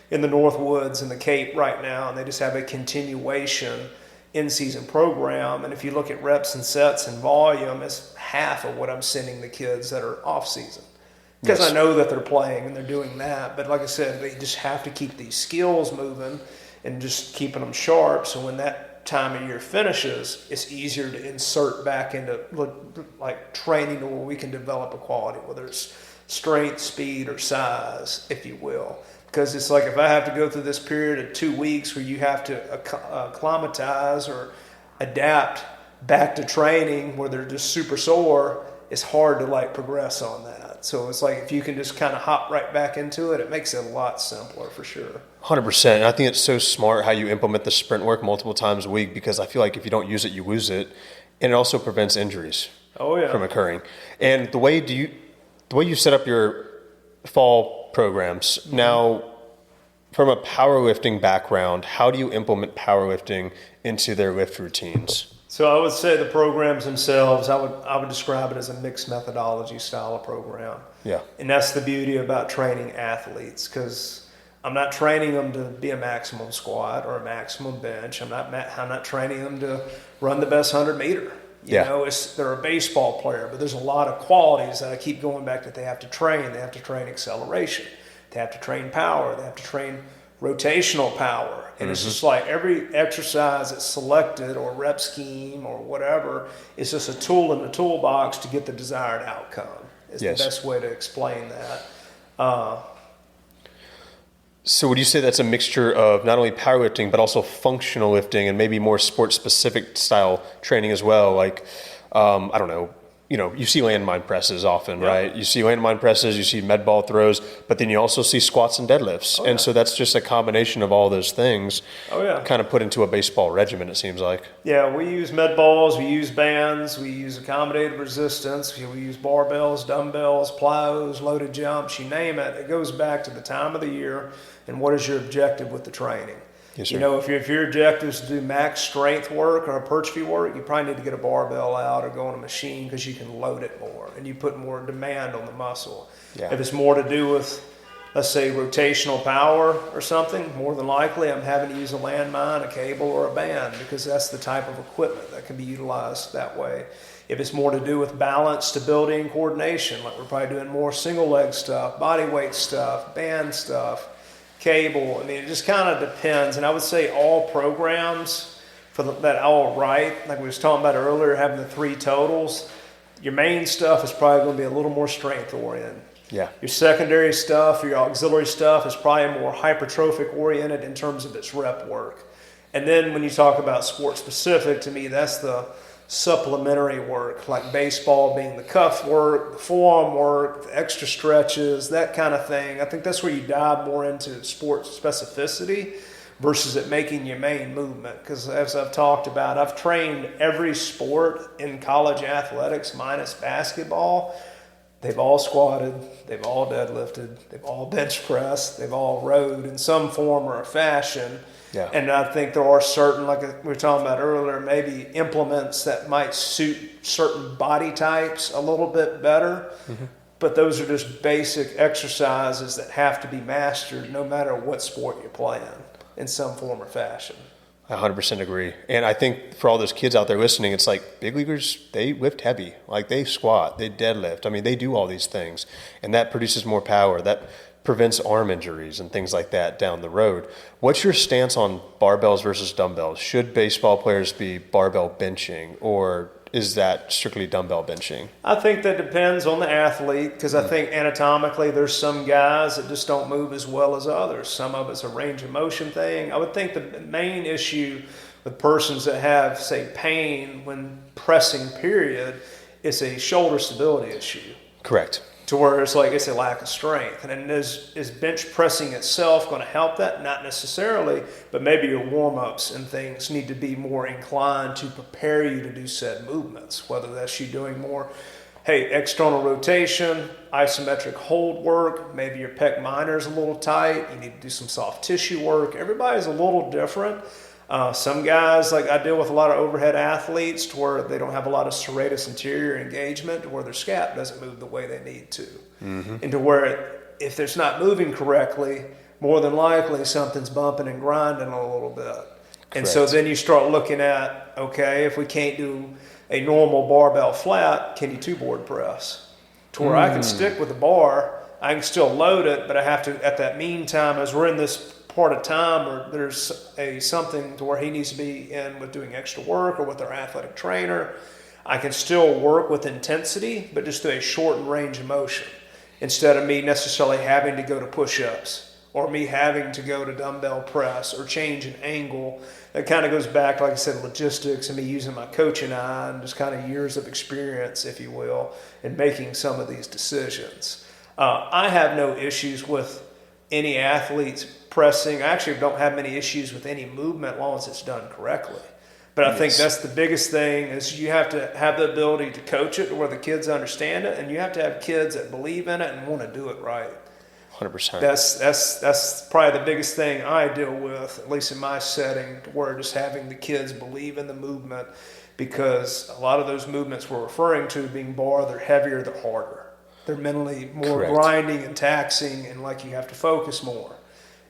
in the Northwoods and the Cape right now, and they just have a continuation in-season program. And if you look at reps and sets and volume, it's half of what I'm sending the kids that are off-season. Because I know that they're playing and they're doing that. But like I said, they just have to keep these skills moving and just keeping them sharp, so when that time of year finishes, it's easier to insert back into like training to where we can develop a quality, whether it's strength, speed, or size, if you will. Because it's like if I have to go through this period of 2 weeks where you have to acclimatize or adapt back to training where they're just super sore, it's hard to like progress on that. So it's like if you can just kind of hop right back into it, it makes it a lot simpler for sure. 100%. And I think it's so smart how you implement the sprint work multiple times a week, because I feel like if you don't use it, you lose it. And it also prevents injuries from occurring. And the way you set up your fall programs, now from a powerlifting background, how do you implement powerlifting into their lift routines? So I would say the programs themselves, I would describe it as a mixed methodology style of program. Yeah. And that's the beauty about training athletes, because I'm not training them to be a maximum squat or a maximum bench. I'm not training them to run the best 100 meter. You know, they're a baseball player, but there's a lot of qualities that I keep going back that they have to train. They have to train acceleration. They have to train power. They have to train rotational power. And it's just like every exercise that's selected or rep scheme or whatever is just a tool in the toolbox to get the desired outcome. Is the best way to explain that. So would you say that's a mixture of not only powerlifting, but also functional lifting and maybe more sport-specific style training as well? Like, I don't know, you see landmine presses often, right? You see landmine presses, you see med ball throws, but then you also see squats and deadlifts. And so that's just a combination of all those things kind of put into a baseball regimen, it seems like. Yeah, we use med balls, we use bands, we use accommodated resistance, we use barbells, dumbbells, plyos, loaded jumps, you name it. It goes back to the time of the year and what is your objective with the training. Yes, sir. You know, if your objective is to do max strength work or hypertrophy work, you probably need to get a barbell out or go on a machine because you can load it more and you put more demand on the muscle. Yeah. If it's more to do with, let's say, rotational power or something, more than likely I'm having to use a landmine, a cable, or a band because that's the type of equipment that can be utilized that way. If it's more to do with balance, stability, and coordination, like we're probably doing more single leg stuff, body weight stuff, band stuff, cable. I mean, it just kind of depends. And I would say all programs that I'll write, like we was talking about earlier, having the 3 totals, your main stuff is probably going to be a little more strength oriented. Yeah. Your secondary stuff, your auxiliary stuff is probably more hypertrophic oriented in terms of its rep work. And then when you talk about sport specific, to me, that's the supplementary work, like baseball being the cuff work, the forearm work, the extra stretches, that kind of thing. I think that's where you dive more into sport specificity versus it making your main movement. Because as I've talked about, I've trained every sport in college athletics minus basketball. They've all squatted, they've all deadlifted, they've all bench pressed, they've all rowed in some form or fashion. Yeah. And I think there are certain, like we were talking about earlier, maybe implements that might suit certain body types a little bit better. Mm-hmm. But those are just basic exercises that have to be mastered no matter what sport you're playing in some form or fashion. I 100% agree. And I think for all those kids out there listening, it's like big leaguers, they lift heavy. Like they squat, they deadlift. I mean, they do all these things. And that produces more power. That prevents arm injuries and things like that down the road. What's your stance on barbells versus dumbbells? Should baseball players be barbell benching, or is that strictly dumbbell benching? I think that depends on the athlete, because I think anatomically there's some guys that just don't move as well as others. Some of it's a range of motion thing. I would think the main issue with persons that have, say, pain when pressing, period, is a shoulder stability issue. Correct. To where it's like it's a lack of strength. And then is bench pressing itself going to help that? Not necessarily, but maybe your warm-ups and things need to be more inclined to prepare you to do said movements, whether that's you doing more, external rotation, isometric hold work, maybe your pec minor is a little tight, you need to do some soft tissue work. Everybody's a little different. Some guys, like I deal with a lot of overhead athletes to where they don't have a lot of serratus anterior engagement, to where their scap doesn't move the way they need to. Mm-hmm. And to where if it's not moving correctly, more than likely something's bumping and grinding a little bit. Correct. And so then you start looking at, okay, if we can't do a normal barbell flat, can you 2-board press? To where I can stick with the bar, I can still load it, but I have to, at that meantime, as we're in this part of time where there's something to where he needs to be in with doing extra work or with our athletic trainer, I can still work with intensity, but just do a shortened range of motion instead of me necessarily having to go to push-ups or me having to go to dumbbell press or change an angle. That kind of goes back, like I said, logistics and me using my coaching eye and just kind of years of experience, if you will, in making some of these decisions. I have no issues with any athletes pressing. I actually don't have many issues with any movement as long as it's done correctly. But I think that's the biggest thing is you have to have the ability to coach it to where the kids understand it, and you have to have kids that believe in it and want to do it right. 100%. That's probably the biggest thing I deal with, at least in my setting, where just having the kids believe in the movement, because a lot of those movements we're referring to being bar, they're heavier, they're harder. They're mentally more Correct. grinding and taxing, and like you have to focus more.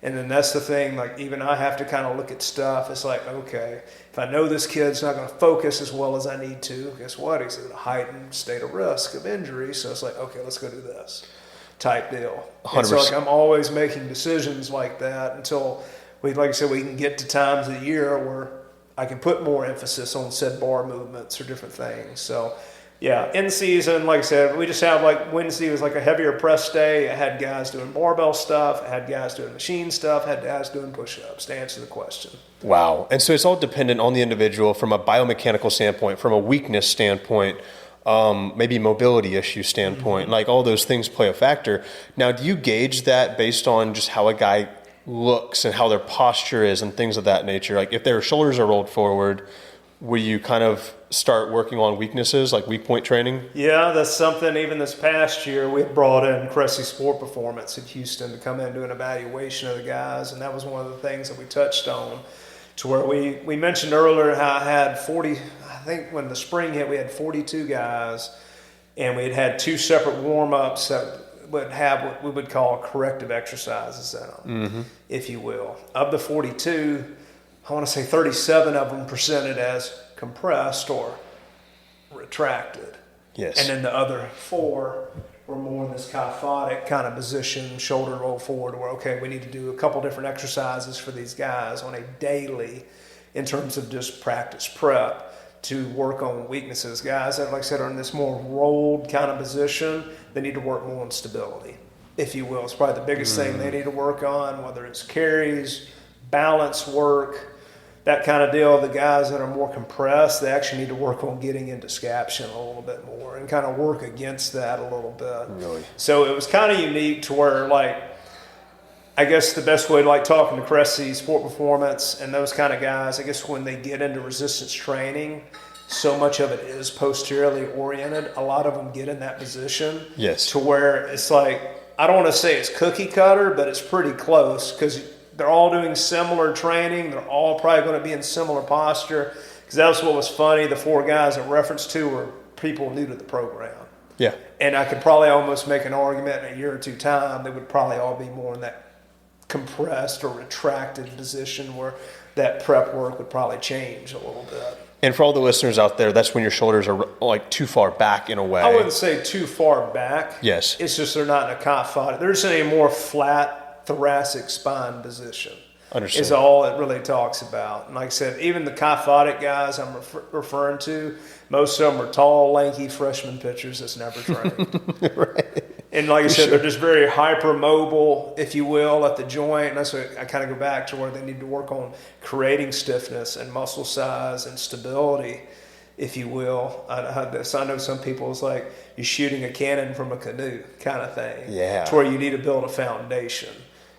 And then that's the thing, like even I have to kind of look at stuff. It's like, okay, if I know this kid's not going to focus as well as I need to, guess what? He's at a heightened state of risk of injury. So it's like, okay, let's go do this type deal. 100%. And so like I'm always making decisions like that until we, like I said, we can get to times of the year where I can put more emphasis on said bar movements or different things. So yeah, in season, like I said, we just have like Wednesday was like a heavier press day. I had guys doing barbell stuff. I had guys doing machine stuff. I had guys doing push-ups to answer the question. Wow. And so it's all dependent on the individual from a biomechanical standpoint, from a weakness standpoint, maybe mobility issue standpoint, like all those things play a factor. Now, do you gauge that based on just how a guy looks and how their posture is and things of that nature? Like if their shoulders are rolled forward, will you kind of start working on weaknesses, like weak point training? Yeah, that's something. Even this past year, we brought in Cressy Sport Performance in Houston to come in and do an evaluation of the guys, and that was one of the things that we touched on. To where we mentioned earlier how I had 40. I think when the spring hit, we had 42 guys, and we had 2 separate warm-ups that would have what we would call corrective exercises in them, if you will. Of the 42, I want to say 37 of them presented as compressed or retracted. Yes. And then the other 4 were more in this kyphotic kind of position, shoulder roll forward, where, okay, we need to do a couple different exercises for these guys on a daily in terms of just practice prep to work on weaknesses. Guys that, like I said, are in this more rolled kind of position, they need to work more on stability, if you will. It's probably the biggest thing they need to work on, whether it's carries, balance work, that kind of deal. The guys that are more compressed, they actually need to work on getting into scaption a little bit more and kind of work against that a little bit. Really? So it was kind of unique to where, like, I guess the best way, like talking to Cressy Sport Performance and those kind of guys, I guess when they get into resistance training, so much of it is posteriorly oriented. A lot of them get in that position. Yes. To where it's like, I don't want to say it's cookie cutter, but it's pretty close because they're all doing similar training. They're all probably going to be in similar posture. Because that was what was funny. The 4 guys I referenced to were people new to the program. Yeah. And I could probably almost make an argument in a year or 2 time, they would probably all be more in that compressed or retracted position where that prep work would probably change a little bit. And for all the listeners out there, that's when your shoulders are like too far back in a way. I wouldn't say too far back. Yes. It's just they're not in a kyphotic. They're just in a more flat thoracic spine position. Understood. Is all it really talks about. And like I said, even the kyphotic guys I'm referring to, most of them are tall, lanky freshman pitchers that's never trained. Right. And like I said, they're just very hypermobile, if you will, at the joint. And that's what I kind of go back to where they need to work on creating stiffness and muscle size and stability, if you will. I know some people, it's like you're shooting a cannon from a canoe kind of thing. Yeah. To where you need to build a foundation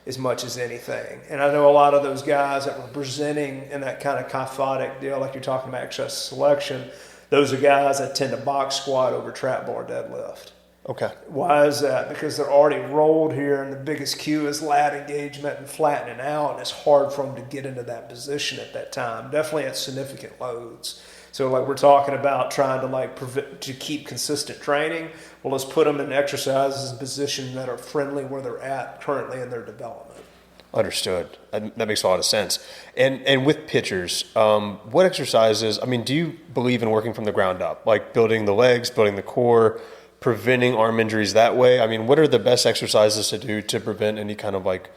as much as anything. And I know a lot of those guys that were presenting in that kind of kyphotic deal, like you're talking about exercise selection, those are guys that tend to box squat over trap bar deadlift. Okay. Why is that? Because they're already rolled here, and the biggest cue is lat engagement and flattening out, and it's hard for them to get into that position at that time, definitely at significant loads. So like we're talking about trying to to keep consistent training, well, let's put them in exercises and positions that are friendly where they're at currently in their development. Understood. That makes a lot of sense. And with pitchers, what exercises, I mean, do you believe in working from the ground up, like building the legs, building the core, preventing arm injuries that way? I mean, what are the best exercises to do to prevent any kind of like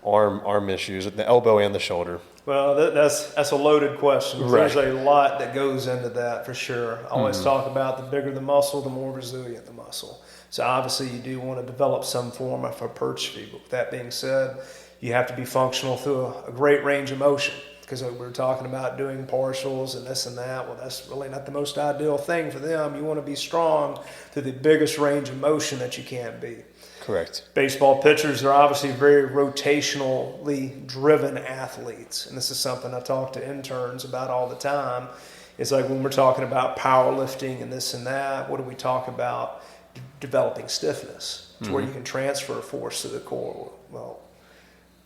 arm issues with the elbow and the shoulder? Well, that's a loaded question. Right. There's a lot that goes into that for sure. I always talk about the bigger the muscle, the more resilient the muscle. So obviously you do want to develop some form of hypertrophy. But with that being said, you have to be functional through a great range of motion. Because we were talking about doing partials and this and that. Well, that's really not the most ideal thing for them. You want to be strong through the biggest range of motion that you can be. Correct. Baseball pitchers are obviously very rotationally driven athletes. And this is something I talk to interns about all the time. It's like when we're talking about powerlifting and this and that, what do we talk about? Developing stiffness to where you can transfer force to the core. Well,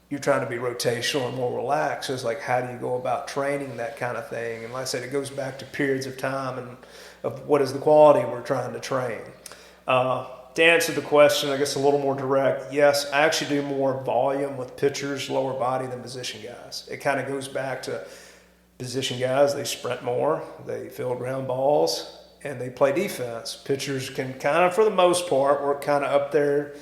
you're trying to be rotational and more relaxed. So it's like, how do you go about training that kind of thing? And like I said, it goes back to periods of time and of what is the quality we're trying to train. To answer the question, I guess a little more direct, yes, I actually do more volume with pitchers, lower body, than position guys. It kind of goes back to position guys, they sprint more, they field ground balls, and they play defense. Pitchers can kind of, for the most part, work kind of up there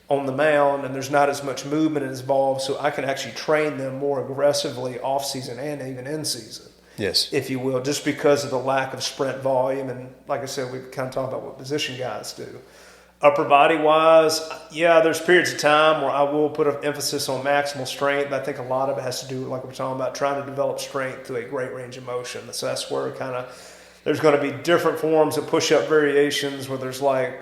on the mound, and there's not as much movement involved, so I can actually train them more aggressively off-season and even in-season. Yes. If you will, just because of the lack of sprint volume. And like I said, we kind of talk about what position guys do. Upper body wise, yeah, there's periods of time where I will put an emphasis on maximal strength. I think a lot of it has to do with, like we're talking about, trying to develop strength through a great range of motion. So that's where there's going to be different forms of push-up variations where there's like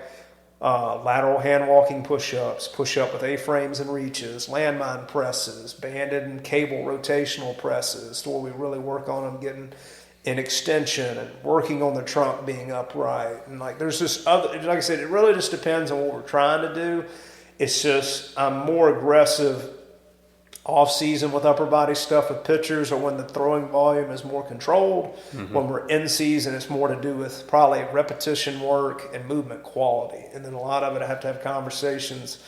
lateral hand walking push-ups, push-up with A-frames and reaches, landmine presses, banded and cable rotational presses, to where we really work on them getting and extension and working on the trunk being upright. And like there's this other, like I said, it really just depends on what we're trying to do. It's just I'm more aggressive off season with upper body stuff with pitchers, or when the throwing volume is more controlled. When we're in season, it's more to do with probably repetition work and movement quality. And then a lot of it I have to have conversations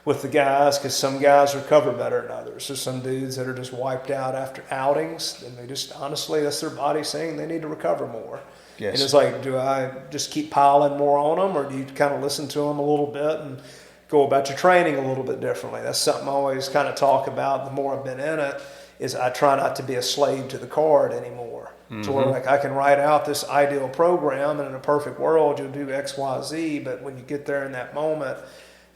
with the guys, because some guys recover better than others. There's some dudes that are just wiped out after outings, and they just, honestly, that's their body saying they need to recover more. Yes. And it's like, do I just keep piling more on them, or do you kind of listen to them a little bit and go about your training a little bit differently? That's something I always kind of talk about. The more I've been in it, is I try not to be a slave to the card anymore. To where like I can write out this ideal program, and in a perfect world you'll do X, Y, Z, but when you get there in that moment,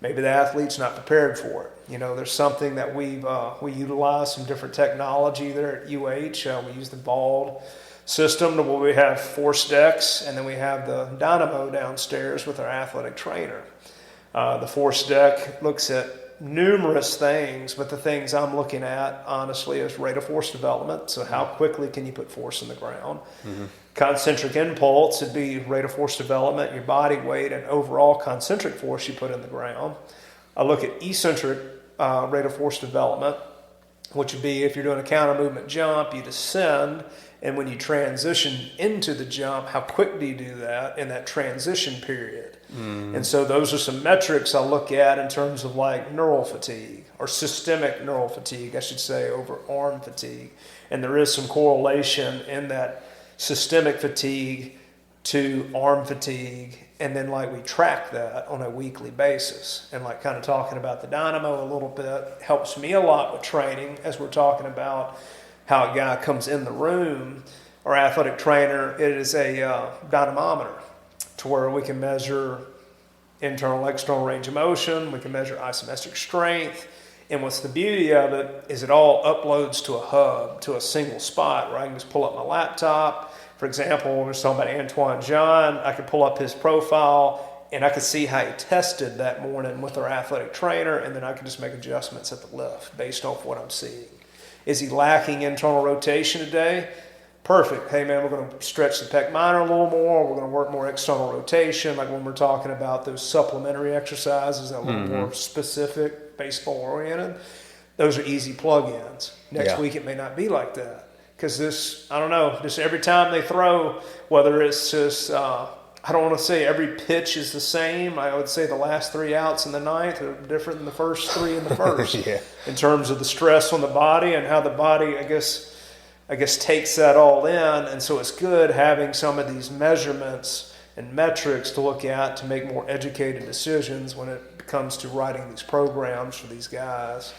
maybe the athlete's not prepared for it. You know, there's something that we utilize some different technology there at UH. We use the ball system where we have force decks, and then we have the dynamo downstairs with our athletic trainer. The force deck looks at numerous things, but the things I'm looking at, honestly, is rate of force development. So how quickly can you put force in the ground? Concentric impulse would be rate of force development, your body weight, and overall concentric force you put in the ground. I look at eccentric rate of force development, which would be if you're doing a counter movement jump, you descend, and when you transition into the jump, how quick do you do that in that transition period? And so those are some metrics I look at in terms of like neural fatigue, or systemic neural fatigue, I should say, over arm fatigue. And there is some correlation in that systemic fatigue to arm fatigue, and then like we track that on a weekly basis. And like kind of talking about the dynamo a little bit helps me a lot with training, as we're talking about how a guy comes in the room. Our athletic trainer, it is a dynamometer, to where we can measure internal, external range of motion, we can measure isometric strength, and what's the beauty of it is it all uploads to a hub, to a single spot, where I can just pull up my laptop. For example, when we were talking about Antoine John, I could pull up his profile, and I could see how he tested that morning with our athletic trainer, and then I could just make adjustments at the lift based off what I'm seeing. Is he lacking internal rotation today? Perfect. Hey man, we're going to stretch the pec minor a little more. We're going to work more external rotation, like when we're talking about those supplementary exercises that are a little more specific, baseball oriented. Those are easy plug-ins. Next week it may not be like that, because this, I don't know, just every time they throw, whether it's just, I don't want to say every pitch is the same. I would say the last 3 outs in the ninth are different than the first 3 in the first. In terms of the stress on the body and how the body, I guess takes that all in. And so it's good having some of these measurements and metrics to look at to make more educated decisions when it comes to writing these programs for these guys.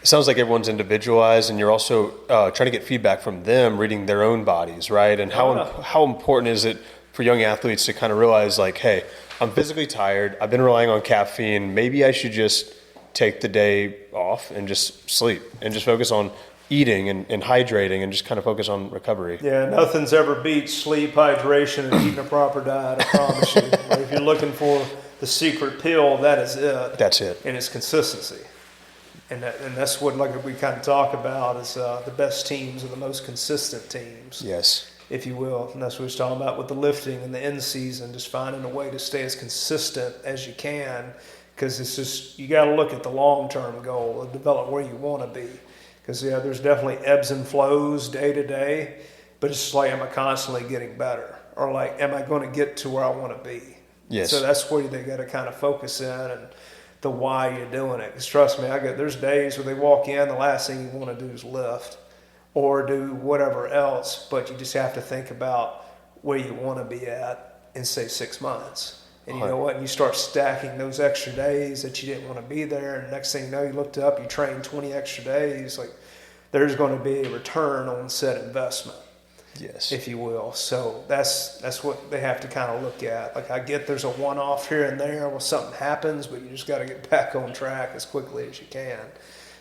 It sounds like everyone's individualized, and you're also trying to get feedback from them, reading their own bodies, right? And how important is it for young athletes to kind of realize, like, hey, I'm physically tired, I've been relying on caffeine, maybe I should just take the day off and just sleep and just focus on eating and hydrating and just kind of focus on recovery. Yeah, nothing's ever beat sleep, hydration, and eating a proper diet, I promise you. Like, if you're looking for the secret pill, that is it. That's it. And it's consistency. And that's what, like we kind of talk about, is the best teams are the most consistent teams. Yes. If you will. And that's what we're talking about with the lifting and the end season, just finding a way to stay as consistent as you can, because it's just, you got to look at the long-term goal and develop where you want to be. Because, there's definitely ebbs and flows day to day, but it's just like, am I constantly getting better? Or like, am I going to get to where I want to be? Yes. So that's where they got to kind of focus in, and the why you're doing it. Because trust me, there's days where they walk in, the last thing you want to do is lift or do whatever else, but you just have to think about where you want to be at in, say, 6 months. And you know what? And you start stacking those extra days that you didn't want to be there, and next thing you know, you looked up, you trained 20 extra days. Like, there's going to be a return on said investment, yes, if you will. So that's what they have to kind of look at. Like, I get there's a one-off here and there where something happens, but you just got to get back on track as quickly as you can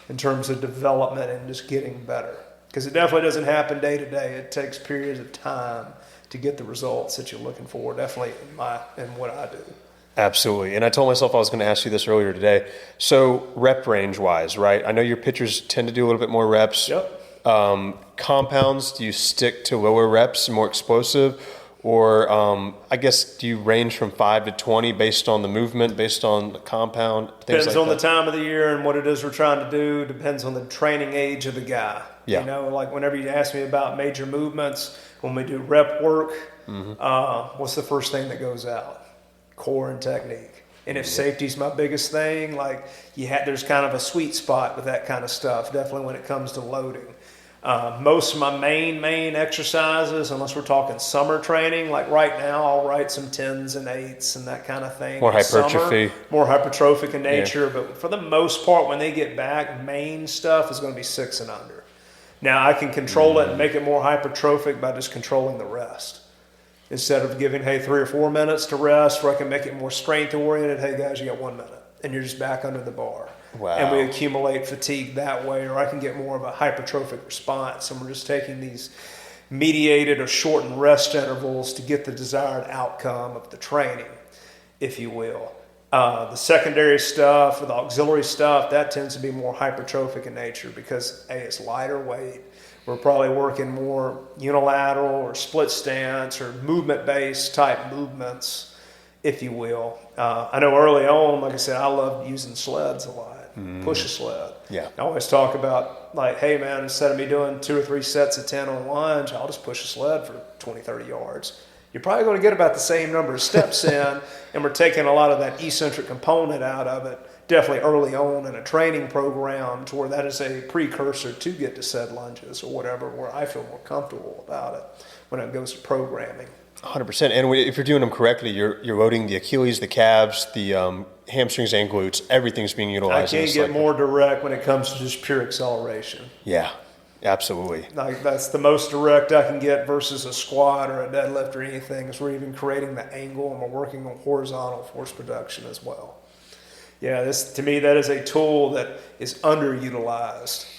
in terms of development and just getting better. Because it definitely doesn't happen day to day. It takes periods of time to get the results that you're looking for, definitely in what I do. Absolutely. And I told myself I was going to ask you this earlier today. So rep range wise, right? I know your pitchers tend to do a little bit more reps. Yep. Compounds, do you stick to lower reps, more explosive? Or I guess, do you range from 5 to 20 based on the movement, based on the compound, things Depends like on that? the time of the year and what it is we're trying to do. Depends on the training age of the guy. Yeah. You know, like whenever you ask me about major movements, when we do rep work, what's the first thing that goes out? Core and technique. And if safety's my biggest thing, like there's kind of a sweet spot with that kind of stuff, definitely when it comes to loading. Most of my main exercises, unless we're talking summer training, like right now, I'll write some 10s and 8s and that kind of thing. More In summer, hypertrophy. more hypertrophic in nature, but for the most part, when they get back, main stuff is going to be 6 and under. Now, I can control it and make it more hypertrophic by just controlling the rest. Instead of giving, 3 or 4 minutes to rest, where I can make it more strength-oriented, hey, guys, you got 1 minute, and you're just back under the bar. Wow. And we accumulate fatigue that way, or I can get more of a hypertrophic response, and we're just taking these mediated or shortened rest intervals to get the desired outcome of the training, if you will. The secondary stuff or the auxiliary stuff, that tends to be more hypertrophic in nature because, it's lighter weight. We're probably working more unilateral or split stance or movement-based type movements, if you will. I know early on, like I said, I love using sleds a lot. Push a sled. Yeah. I always talk about, like, hey, man, instead of me doing 2 or 3 sets of 10 on lunge, I'll just push a sled for 20, 30 yards. You're probably going to get about the same number of steps in, and we're taking a lot of that eccentric component out of it, definitely early on in a training program, to where that is a precursor to get to said lunges or whatever, where I feel more comfortable about it when it goes to programming. 100%. And if you're doing them correctly, you're loading the Achilles, the calves, the hamstrings and glutes. Everything's being I utilized. can't get more direct when it comes to just pure acceleration. Yeah, absolutely. Like, that's the most direct I can get versus a squat or a deadlift or anything, is we're even creating the angle and we're working on horizontal force production as well. Yeah, to me, that is a tool that is underutilized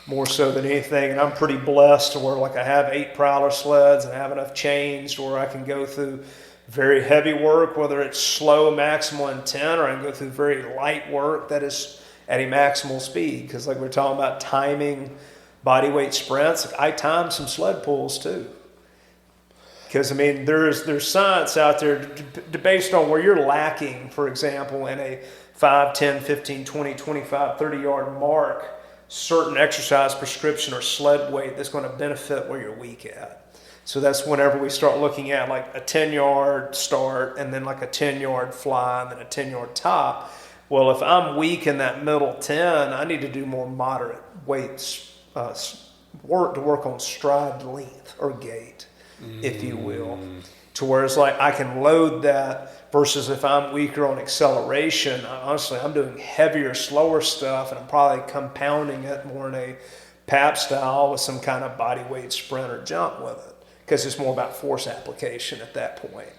more so than anything. And I'm pretty blessed to where, like, I have 8 prowler sleds and I have enough chains to where I can go through very heavy work, whether it's slow maximal intent, or I can go through very light work that is at a maximal speed. Because like we're talking about timing body weight sprints, I time some sled pulls too. Because, I mean, there's science out there based on where you're lacking, for example, in a 5, 10, 15, 20, 25, 30-yard mark, certain exercise prescription or sled weight that's going to benefit where you're weak at. So that's whenever we start looking at like a 10-yard start and then like a 10-yard fly and then a 10-yard top. Well, if I'm weak in that middle 10, I need to do more moderate weights, work on stride length or gait, if you will, to where it's like I can load that versus if I'm weaker on acceleration. Honestly, I'm doing heavier, slower stuff, and I'm probably compounding it more in a PAP style with some kind of body weight sprint or jump with it, because it's more about force application at that point.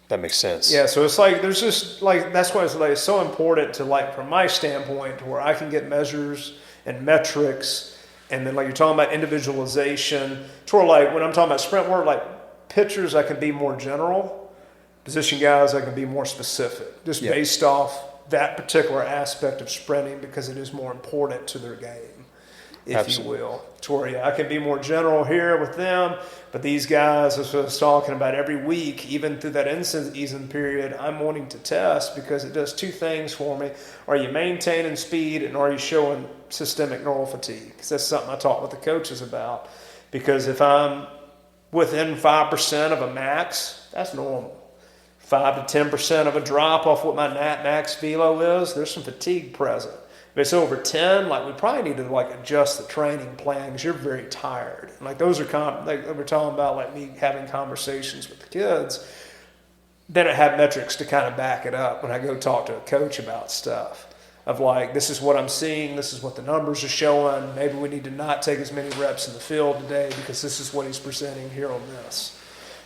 That makes sense. Yeah, so it's like there's just like, that's why it's like it's so important to, like, from my standpoint, to where I can get measures and metrics, and then like you're talking about individualization, to where like when I'm talking about sprint work, like pitchers, I can be more general. Position guys, I can be more specific, just based off that particular aspect of sprinting, because it is more important to their game, if you will. To where, I can be more general here with them, but these guys, as I was talking about, every week, even through that in-season period, I'm wanting to test, because it does 2 things for me. Are you maintaining speed, and are you showing systemic neural fatigue? Because that's something I talk with the coaches about. Because if I'm within 5% of a max, that's normal. 5 to 10% of a drop off what my max velo is, there's some fatigue present. If it's over 10, like, we probably need to like adjust the training plan, because you're very tired. And like those are like we're talking about, like me having conversations with the kids. Then I have metrics to kind of back it up when I go talk to a coach about stuff. Of like, this is what I'm seeing, this is what the numbers are showing. Maybe we need to not take as many reps in the field today because this is what he's presenting here on this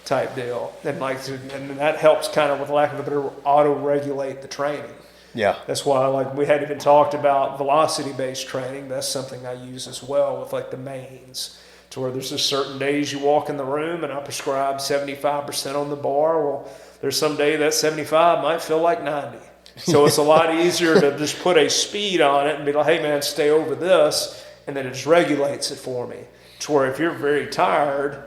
type deal. And and that helps kind of, with lack of a better, auto-regulate the training. Yeah. That's why, like, we hadn't even talked about velocity-based training. That's something I use as well with like the mains, to where there's just certain days you walk in the room and I prescribe 75% on the bar. Well, there's some day that 75 might feel like 90. So it's a lot easier to just put a speed on it and be like, hey man, stay over this, and then it just regulates it for me. To where if you're very tired,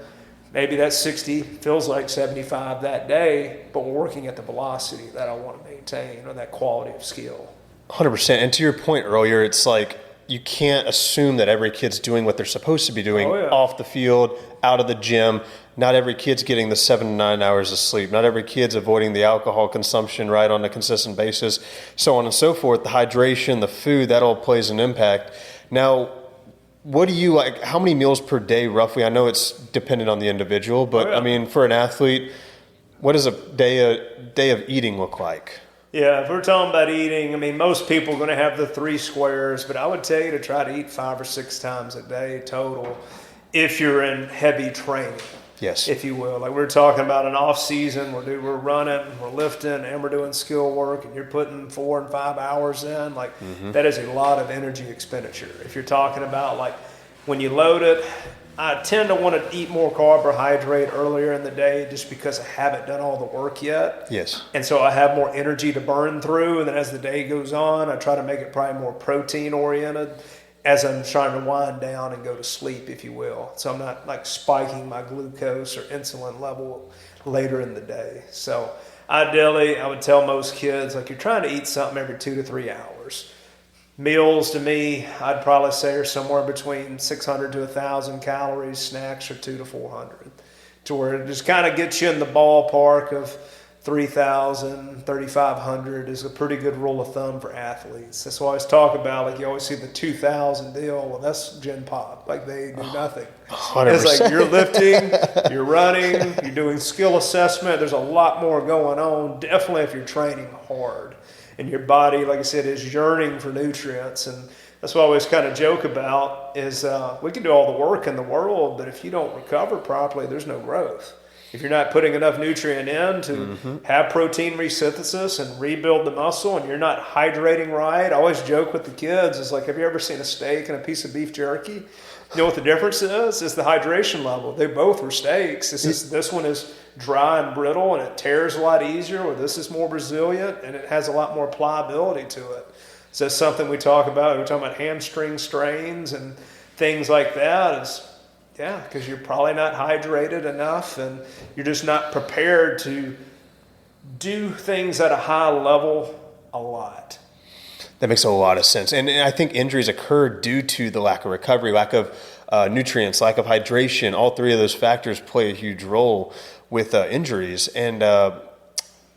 maybe that 60 feels like 75 that day, but we're working at the velocity that I want to maintain or that quality of skill. 100%. And to your point earlier, it's like you can't assume that every kid's doing what they're supposed to be doing off the field, out of the gym. Not every kid's getting the 7 to 9 hours of sleep. Not every kid's avoiding the alcohol consumption, right, on a consistent basis, so on and so forth. The hydration, the food, that all plays an impact. Now, what do you like? How many meals per day, roughly? I know it's dependent on the individual, but I mean, for an athlete, what does a day of eating look like? Yeah, if we're talking about eating, I mean, most people are going to have the 3 squares, but I would tell you to try to eat 5 or 6 times a day total if you're in heavy training. Yes. If you will. Like we're talking about an off season, we're running, we're lifting, and we're doing skill work, and you're putting 4 and 5 hours in. Like that is a lot of energy expenditure. If you're talking about like when you load it, I tend to want to eat more carbohydrate earlier in the day just because I haven't done all the work yet. Yes. And so I have more energy to burn through, and then as the day goes on, I try to make it probably more protein oriented as I'm trying to wind down and go to sleep, if you will. So I'm not like spiking my glucose or insulin level later in the day. So ideally, I would tell most kids, like you're trying to eat something every 2 to 3 hours. Meals to me, I'd probably say are somewhere between 600 to 1,000 calories. Snacks are 200 to 400, to where it just kind of gets you in the ballpark of 3,000, 3,500 is a pretty good rule of thumb for athletes. That's why I always talk about, like you always see the 2,000 deal. Well, that's Gen Pop. Like they do nothing. 100%. It's like you're lifting, you're running, you're doing skill assessment. There's a lot more going on, definitely if you're training hard. And your body, like I said, is yearning for nutrients. And that's what I always kind of joke about is we can do all the work in the world, but if you don't recover properly, there's no growth. If you're not putting enough nutrient in to have protein resynthesis and rebuild the muscle, and you're not hydrating right, I always joke with the kids, is like, have you ever seen a steak and a piece of beef jerky? You know what the difference is? It's the hydration level. They both were steaks. This one is dry and brittle, and it tears a lot easier, or this is more resilient, and it has a lot more pliability to it. So that's something we talk about. We're talking about hamstring strains and things like that. Yeah, because you're probably not hydrated enough, and you're just not prepared to do things at a high level a lot. That makes a lot of sense. And I think injuries occur due to the lack of recovery, lack of nutrients, lack of hydration. All 3 of those factors play a huge role with injuries. And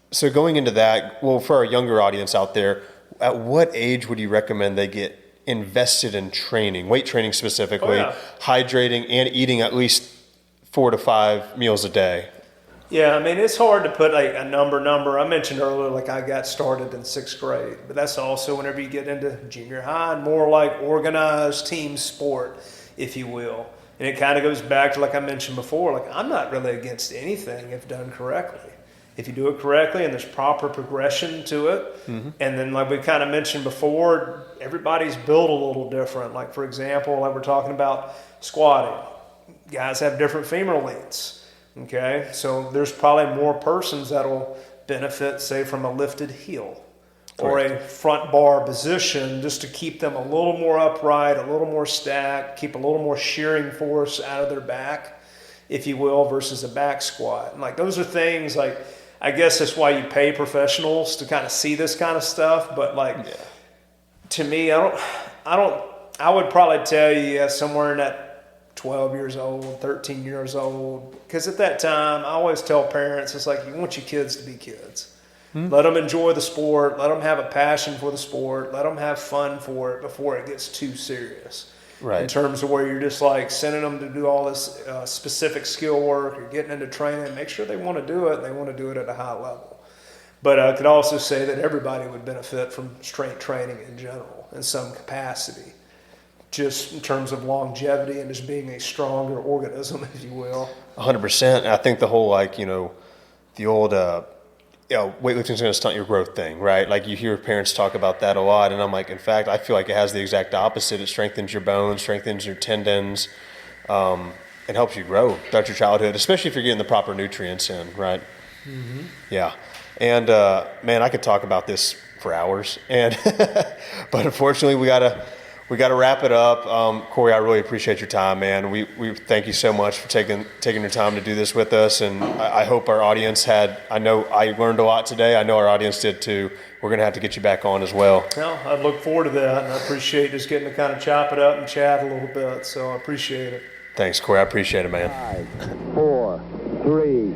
so going into that, well, for our younger audience out there, at what age would you recommend they get invested in training, weight training specifically, hydrating and eating at least 4 to 5 meals a day? Yeah, I mean, it's hard to put a number. I mentioned earlier, like I got started in 6th grade, but that's also whenever you get into junior high and more like organized team sport, if you will. And it kind of goes back to, like I mentioned before, like I'm not really against anything if done correctly. If you do it correctly and there's proper progression to it, and then like we kind of mentioned before, everybody's built a little different. Like for example, like we're talking about squatting. Guys have different femur lengths, okay? So there's probably more persons that'll benefit, say, from a lifted heel or a front bar position just to keep them a little more upright, a little more stacked, keep a little more shearing force out of their back, if you will, versus a back squat. And like those are things like, I guess that's why you pay professionals to kind of see this kind of stuff. But like, to me, I would probably tell you somewhere in that 12 years old, 13 years old. Because at that time, I always tell parents, it's like, you want your kids to be kids. Let them enjoy the sport. Let them have a passion for the sport. Let them have fun for it before it gets too serious. Right. In terms of where you're just like sending them to do all this specific skill work or getting into training, make sure they want to do it and they want to do it at a high level. But I could also say that everybody would benefit from strength training in general in some capacity, just in terms of longevity and just being a stronger organism, if you will. 100%. I think the whole, like, the old weightlifting is going to stunt your growth thing, right? Like you hear parents talk about that a lot, and I'm like, in fact, I feel like it has the exact opposite. It strengthens your bones, strengthens your tendons, it helps you grow throughout your childhood, especially if you're getting the proper nutrients in, right? Yeah. And man, I could talk about this for hours, and but unfortunately, we we got to wrap it up. Cory, I really appreciate your time, man. We thank you so much for taking your time to do this with us, and I hope our audience I know I learned a lot today. I know our audience did too. We're going to have to get you back on as well. Well, I look forward to that, and I appreciate just getting to kind of chop it up and chat a little bit, so I appreciate it. Thanks, Cory. I appreciate it, man. 5, 4, 3,